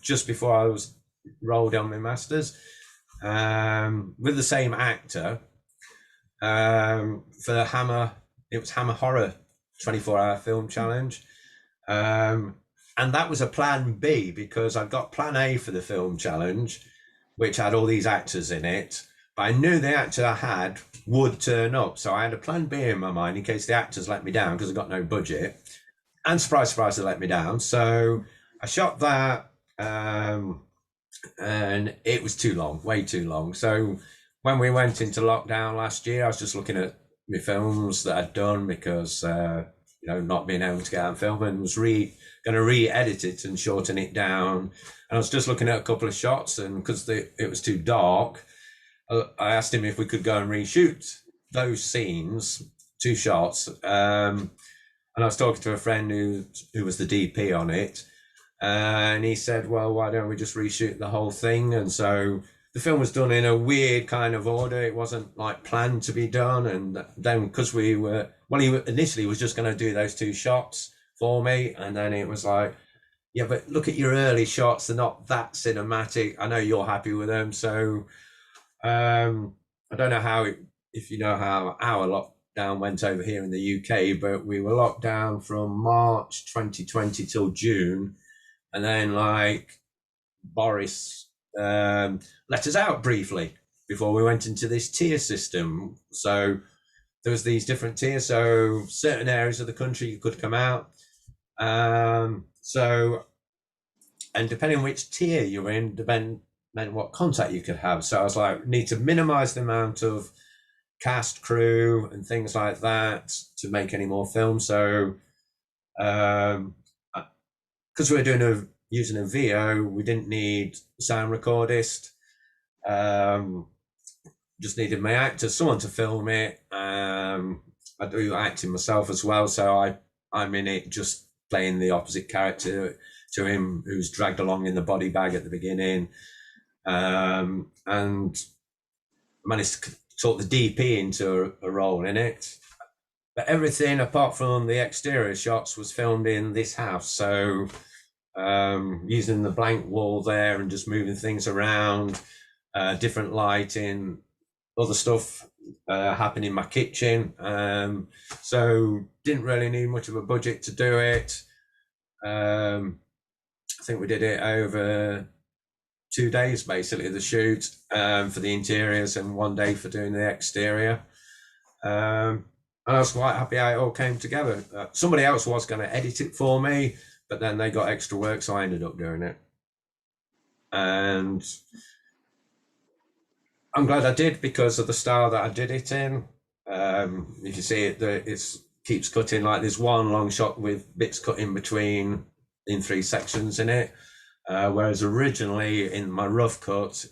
just before I was rolled on my masters, with the same actor, for Hammer. It was Hammer Horror 24-hour film challenge. And that was a plan B, because I'd got plan A for the film challenge, which had all these actors in it, but I knew the actor I had would turn up. So I had a plan B in my mind in case the actors let me down, because I got no budget. And surprise, surprise, they let me down. So I shot that, and it was too long, way too long. So when we went into lockdown last year, I was just looking at my films that I'd done, because, not being able to get out and film, and was going to re-edit it and shorten it down. And I was just looking at a couple of shots, and because it was too dark, I asked him if we could go and reshoot those scenes, 2 shots. And I was talking to a friend who was the DP on it, and he said, well, why don't we just reshoot the whole thing? And so the film was done in a weird kind of order. It wasn't like planned to be done. And then because he initially was just going to do those 2 shots for me, and then it was like, yeah, but look at your early shots, they're not that cinematic. I know you're happy with them. So I don't know if you know how our lockdown went over here in the UK, but we were locked down from March 2020 till June, and then like Boris let us out briefly before we went into this tier system. So there was these different tiers, so certain areas of the country you could come out, and depending on which tier you're in, meant what contact you could have. So I was like, need to minimize the amount of cast, crew, and things like that to make any more films. So because we were using a VO, we didn't need a sound recordist. Just needed my actor, someone to film it. I do acting myself as well, so I'm in it just playing the opposite character to him, who's dragged along in the body bag at the beginning. And managed to talk the DP into a role in it. But everything apart from the exterior shots was filmed in this house. So using the blank wall there and just moving things around, different lighting, other stuff happening in my kitchen. So didn't really need much of a budget to do it. I think we did it over 2 days, basically, the shoot for the interiors and 1 day for doing the exterior. And I was quite happy how it all came together. Somebody else was going to edit it for me, but then they got extra work, so I ended up doing it. And I'm glad I did because of the style that I did it in. If you see it, it keeps cutting. Like there's one long shot with bits cut in between in 3 sections in it. Whereas originally in my rough cut,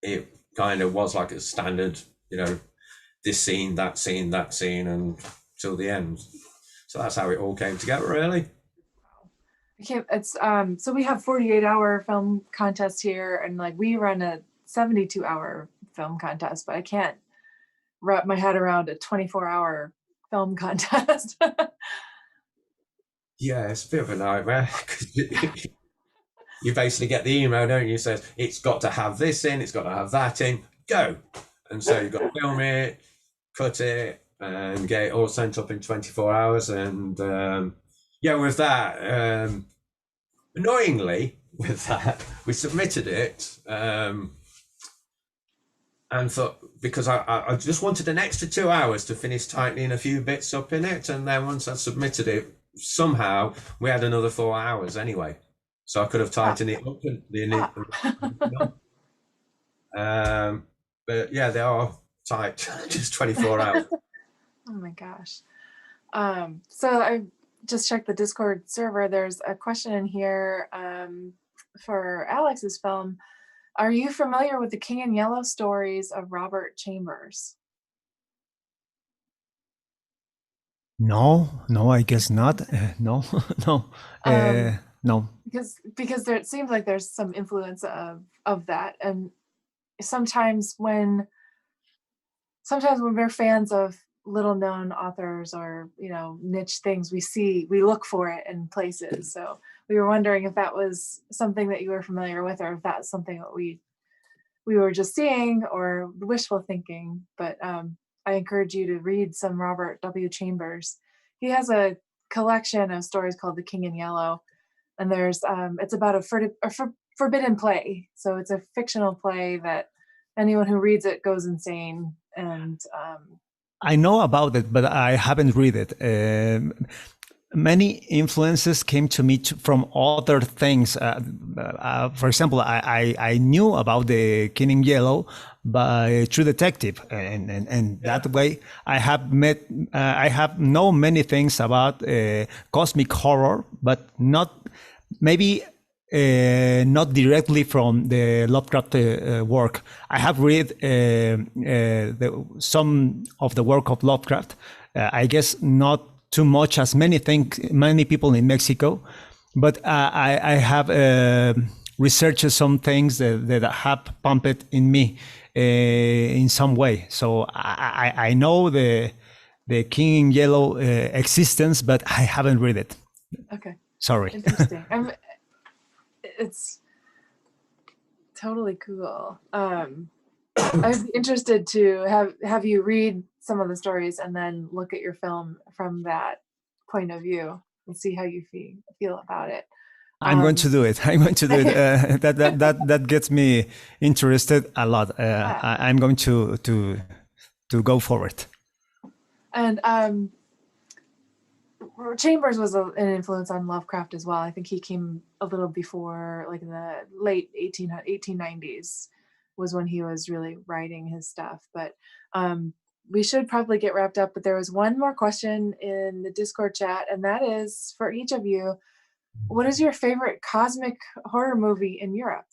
it kind of was like a standard, you know, this scene, that scene, that scene, and till the end. So that's how it all came together, really. It's so we have 48-hour film contests here, and like we run a 72-hour film contest, but I can't wrap my head around a 24-hour film contest. Yeah, it's a bit of a nightmare. You basically get the email, don't you? It says it's got to have this in, it's got to have that in, go. And so you've got to film it, cut it, and get it all sent up in 24 hours. And yeah, with that, annoyingly, with that, we submitted it and thought, because I just wanted an extra 2 hours to finish tightening a few bits up in it. And then once I submitted it, somehow we had another 4 hours anyway. So I could have tightened it up. But yeah, they are tight, just 24 hours. Oh my gosh. So I just checked the Discord server. There's a question in here for Alex's film. Are you familiar with the King in Yellow stories of Robert Chambers? No, I guess not. No, no, no. Because there, it seems like there's some influence of that, and sometimes when we're fans of little known authors or, you know, niche things, we look for it in places. So we were wondering if that was something that you were familiar with, or if that's something that we were just seeing or wishful thinking. But I encourage you to read some Robert W. Chambers. He has a collection of stories called The King in Yellow, and there's it's about a forbidden play. So it's a fictional play that anyone who reads it goes insane. And I know about it, but I haven't read it. Many influences came to me from other things. For example, I knew about the King in Yellow by True Detective, and that way I have known many things about cosmic horror, but not directly from the Lovecraft work. I have read some of the work of Lovecraft. I guess not too much as many people in Mexico, but I have researched some things that have pumped in me in some way. So I know the King in Yellow existence, but I haven't read it. Okay. Sorry. Interesting. It's totally cool. I'd be interested to have you read some of the stories and then look at your film from that point of view and see how you feel about it. I'm going to do it. I'm going to do it. That gets me interested a lot. I'm going to go for it. And Chambers was an influence on Lovecraft as well. I think he came a little before, like in the late 1890s was when he was really writing his stuff. But we should probably get wrapped up, but there was one more question in the Discord chat, and that is for each of you. What is your favorite cosmic horror movie in Europe?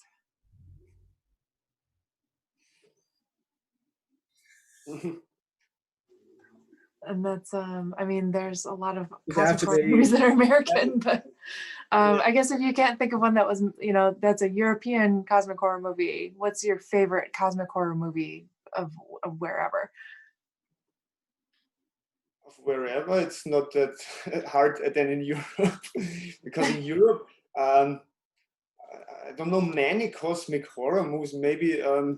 And that's, I mean, there's a lot of cosmic horror movies that are American, but I guess if you can't think of one that was, you know, that's a European cosmic horror movie, what's your favorite cosmic horror movie of wherever? Wherever, it's not that hard than in Europe, because in Europe I don't know, many cosmic horror movies. Maybe I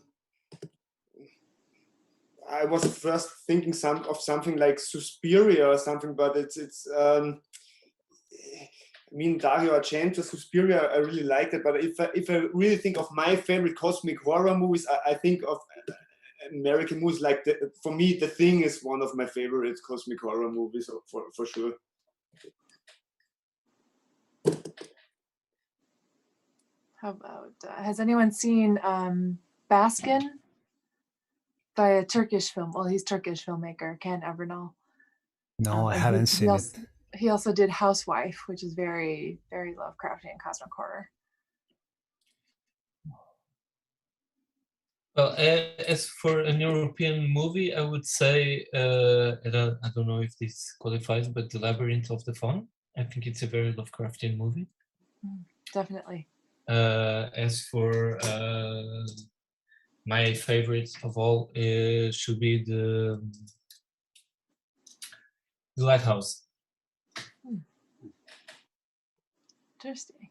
was first thinking of something like Suspiria or something, but it's I mean, Dario Argento, Suspiria, I really liked it. But if I really think of my favorite cosmic horror movies, I think of American movies. Like for me, The Thing is one of my favorite cosmic horror movies for sure. How about, has anyone seen Baskin by a Turkish film? Well, he's Turkish filmmaker, Ken Evernal. No, I And haven't seen it. He also did Housewife, which is very, very Lovecraftian cosmic horror. Well, as for an European movie, I would say, I don't know if this qualifies, but The Labyrinth of the Faun. I think it's a very Lovecraftian movie. Definitely. As for my favorite of all, should be the Lighthouse. Interesting.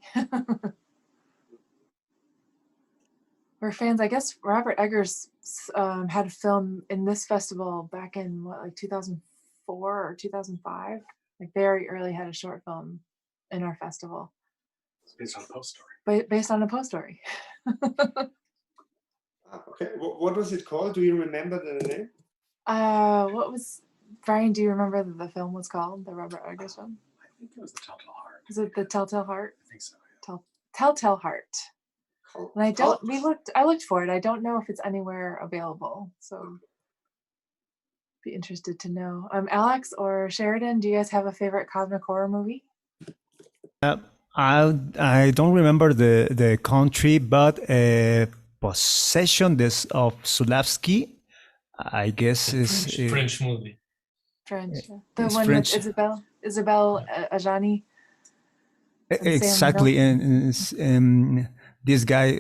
We're fans. I guess Robert Eggers had a film in this festival back in like 2004 or 2005. Like very early, had a short film in our festival. It's based on a Poe story. Based on a Poe story. Okay, what was it called? Do you remember the name? What was, Brian, do you remember the film was called, the Robert Eggers film? I think it was The Telltale Heart. Is it The Telltale Heart? I think so. Yeah. Telltale Heart. And I looked for it. I don't know if it's anywhere available. So be interested to know. Alex or Sheridan, do you guys have a favorite cosmic horror movie? I don't remember the country, but Possession of Zulawski, I guess is French movie. French. The it's one French. with Isabelle Adjani. Exactly, and this guy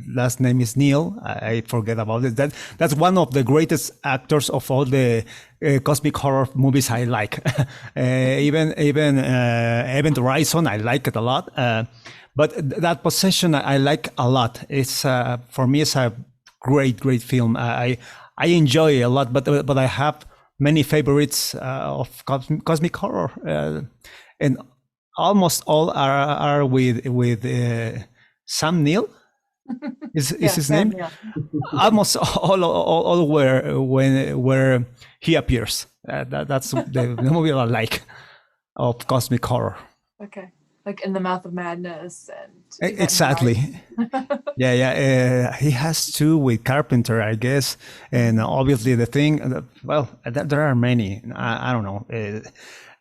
last name is Neil. I forget about it. That's one of the greatest actors of all the cosmic horror movies I like. even Event Horizon, I like it a lot. But that Possession I like a lot. It's for me it's a great film. I enjoy it a lot, but I have many favorites of cosmic horror, and almost all are with Sam Neill. Is his Sam name? Neill. Almost all where he appears. That's the movie I like of cosmic horror. Okay. Like In the Mouth of Madness and Exactly. Yeah. He has two with Carpenter, I guess, and obviously the thing. Well, there are many. I don't know.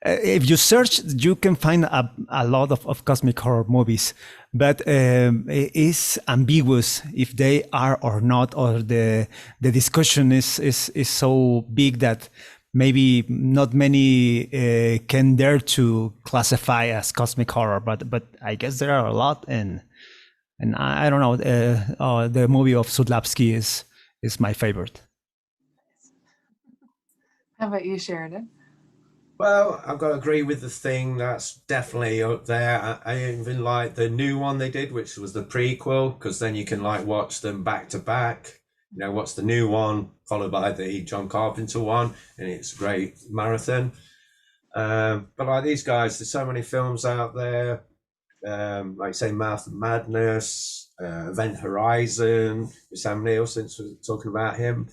If you search, you can find a lot of cosmic horror movies, but it's ambiguous if they are or not, or the discussion is so big that maybe not many can dare to classify as cosmic horror, but I guess there are a lot, and I don't know. The movie of Zulawski is my favorite. How about you, Sheridan? Well, I've got to agree with The Thing. That's definitely up there. I even like the new one they did, which was the prequel, because then you can like watch them back to back. You know, what's the new one followed by the John Carpenter one, and it's a great marathon. But like these guys, there's so many films out there. Like say Mouth of Madness, Event Horizon, with Sam Neill, since we're talking about him.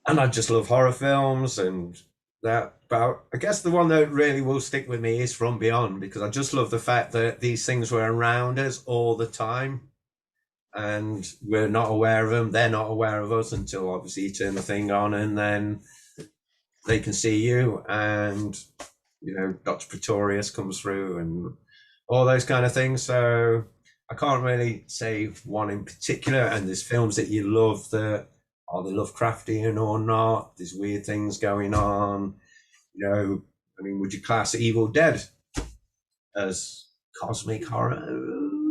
And I just love horror films and that. But I guess the one that really will stick with me is From Beyond, because I just love the fact that these things were around us all the time. And we're not aware of them. They're not aware of us until obviously you turn the thing on, and then they can see you. And, you know, Dr. Pretorius comes through and all those kind of things. So I can't really say one in particular. And there's films that you love that are they Lovecraftian or not? There's weird things going on. You know, I mean, would you class Evil Dead as cosmic horror?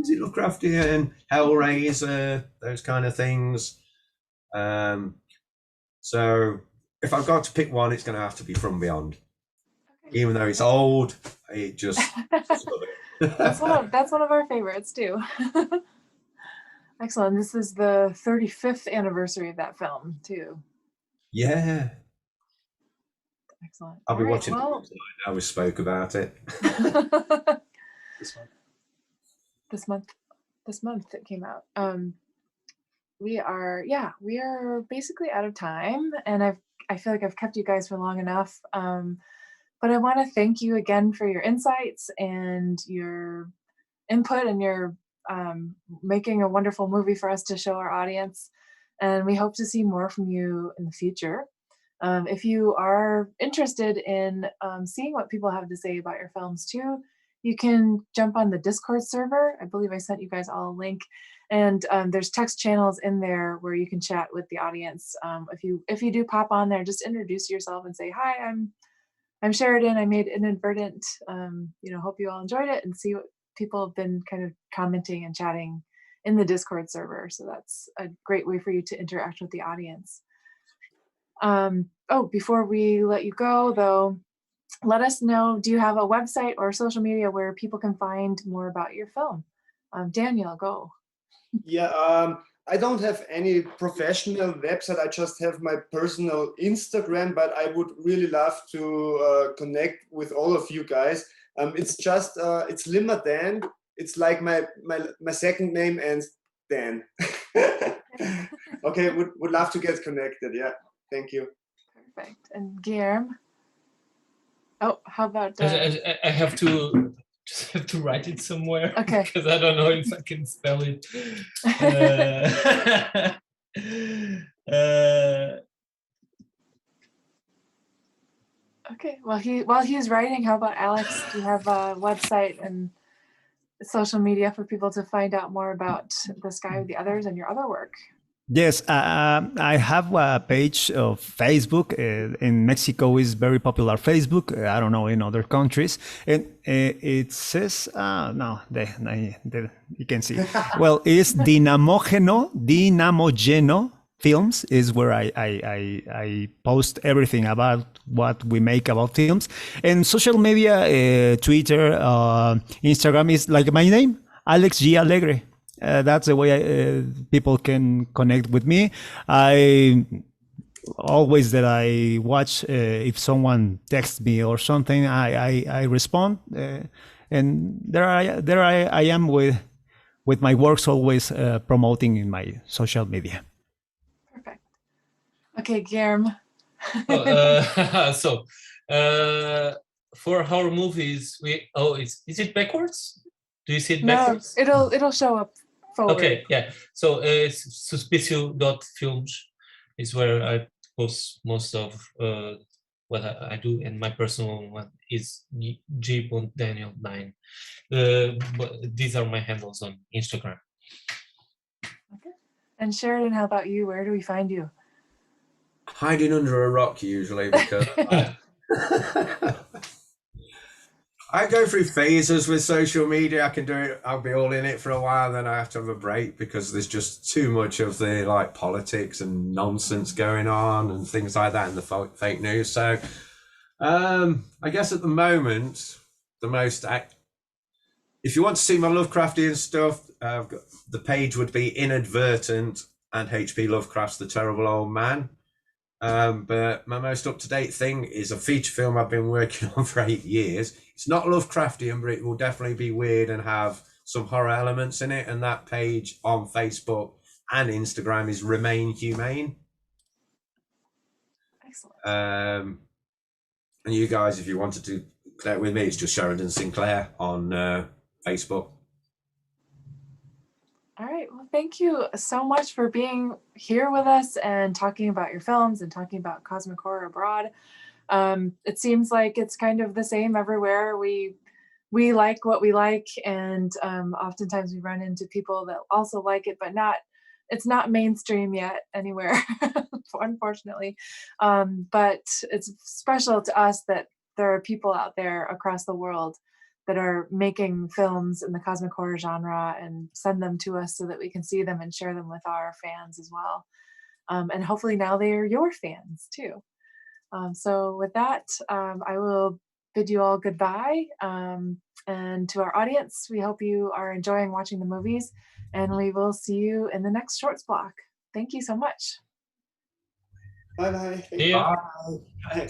Is it Lovecraftian? Hellraiser, those kind of things. So if I've got to pick one, it's going to have to be From Beyond. Even though it's old, it just love it. That's one of our favorites too. Excellent. This is the 35th anniversary of that film too. Yeah. Excellent. I'll be All right, watching well, it now we spoke about it. This one. this month it came out. We are basically out of time, and I feel like I've kept you guys for long enough. But I want to thank you again for your insights and your input, and your making a wonderful movie for us to show our audience. And we hope to see more from you in the future. If you are interested in seeing what people have to say about your films too, you can jump on the Discord server. I believe I sent you guys all a link, and there's text channels in there where you can chat with the audience. If you do pop on there, just introduce yourself and say, "Hi, I'm Sheridan. I made Inadvertent. Hope you all enjoyed it," and see what people have been kind of commenting and chatting in the Discord server. So that's a great way for you to interact with the audience. Before we let you go, though, let us know, do you have a website or social media where people can find more about your film? Daniel, go. Yeah, I don't have any professional website. I just have my personal Instagram, but I would really love to connect with all of you guys. It's just it's Limmer Dan. It's like my second name and Dan. Okay, would love to get connected. Yeah, thank you. Perfect. And Guillermo? Oh, how about I have to just have to write it somewhere. Okay. Because I don't know if I can spell it. Okay. Well, while he's writing, how about Alex? Do you have a website and social media for people to find out more about The Sky with the Others and your other work? Yes, I have a page of Facebook. In Mexico is very popular Facebook. I don't know in other countries. And it says, no, you can see. Well, it's Dinamogeno Films is where I post everything about what we make about films. And social media, Twitter, Instagram is like my name, Alex G. Alegre. That's the way people can connect with me. I always that I watch, if someone texts me or something, I respond, and there I am with my works, always promoting in my social media. Perfect. Okay, Guillermo. For horror movies, is it backwards? Do you see it No, backwards? it'll show up forward. Okay, yeah. So it's suspicio.films is where I post most of what I do, and my personal one is g.daniel9. But these are my handles on Instagram. Okay. And Sheridan, how about you? Where do we find you? Hiding under a rock usually, because I go through phases with social media. I can do it. I'll be all in it for a while, then I have to have a break because there's just too much of the politics and nonsense going on and things like that in the fake news. So I guess at the moment, if you want to see my Lovecraftian stuff, the page would be Inadvertent and H.P. Lovecraft's The Terrible Old Man. But my most up-to-date thing is a feature film I've been working on for 8 years. It's not Lovecraftian, but it will definitely be weird and have some horror elements in it. And that page on Facebook and Instagram is Remain Humane. Excellent. And you guys, if you wanted to connect with me, it's just Sheridan Sinclair on Facebook. All right. Well, thank you so much for being here with us and talking about your films and talking about cosmic horror abroad. It seems like it's kind of the same everywhere. We like what we like, and oftentimes we run into people that also like it, but it's not mainstream yet anywhere, unfortunately. But it's special to us that there are people out there across the world that are making films in the cosmic horror genre and send them to us so that we can see them and share them with our fans as well. And hopefully now they are your fans too. So with that, I will bid you all goodbye. And to our audience, we hope you are enjoying watching the movies, and we will see you in the next shorts block. Thank you so much. Bye-bye. Yeah. Bye.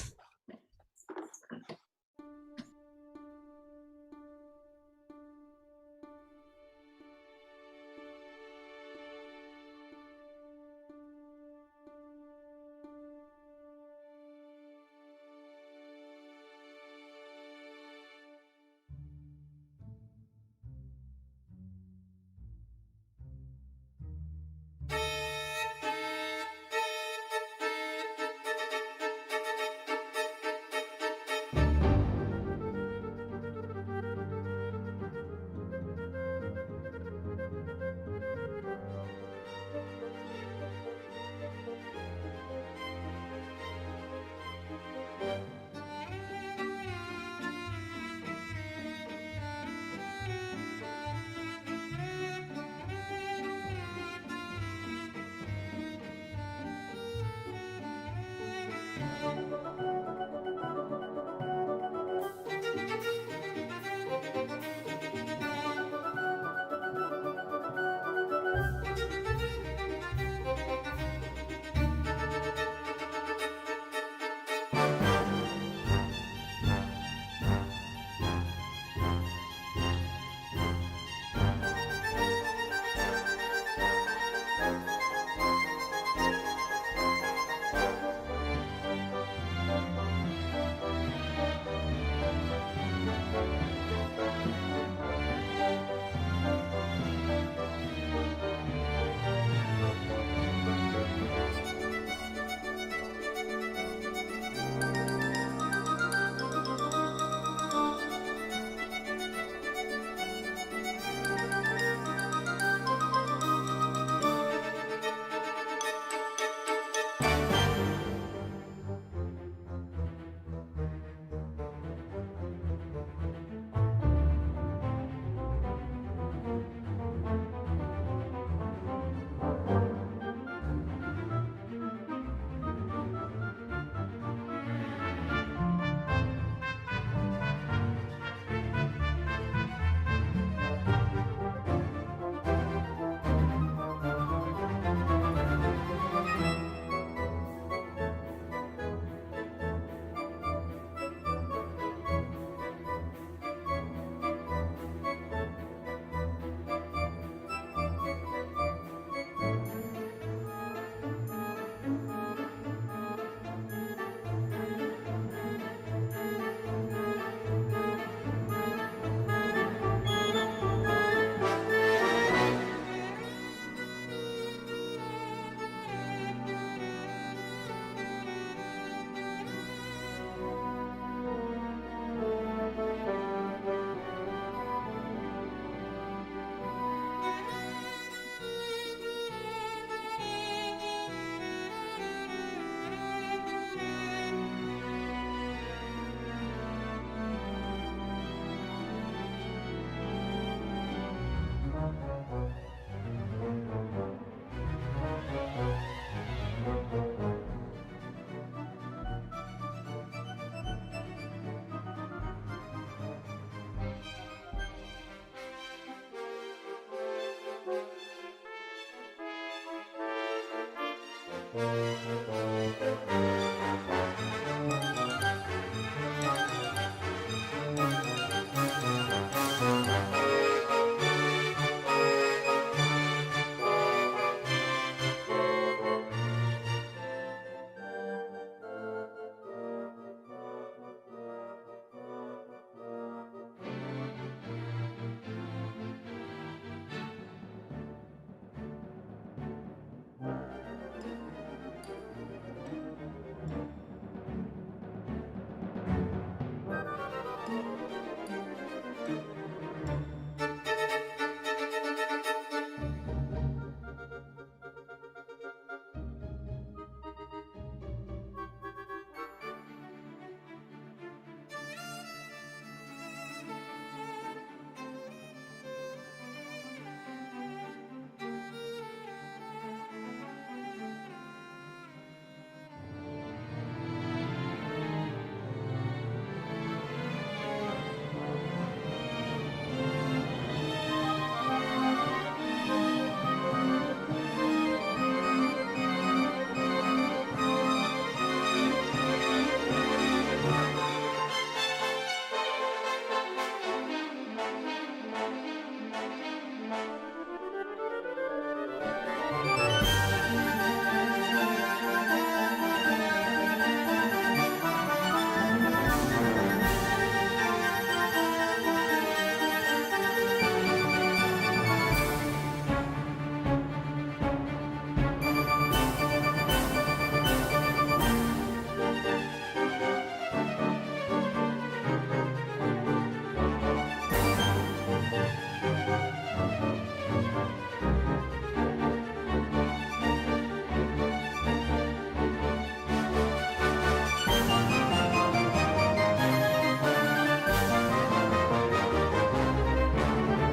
Thank you.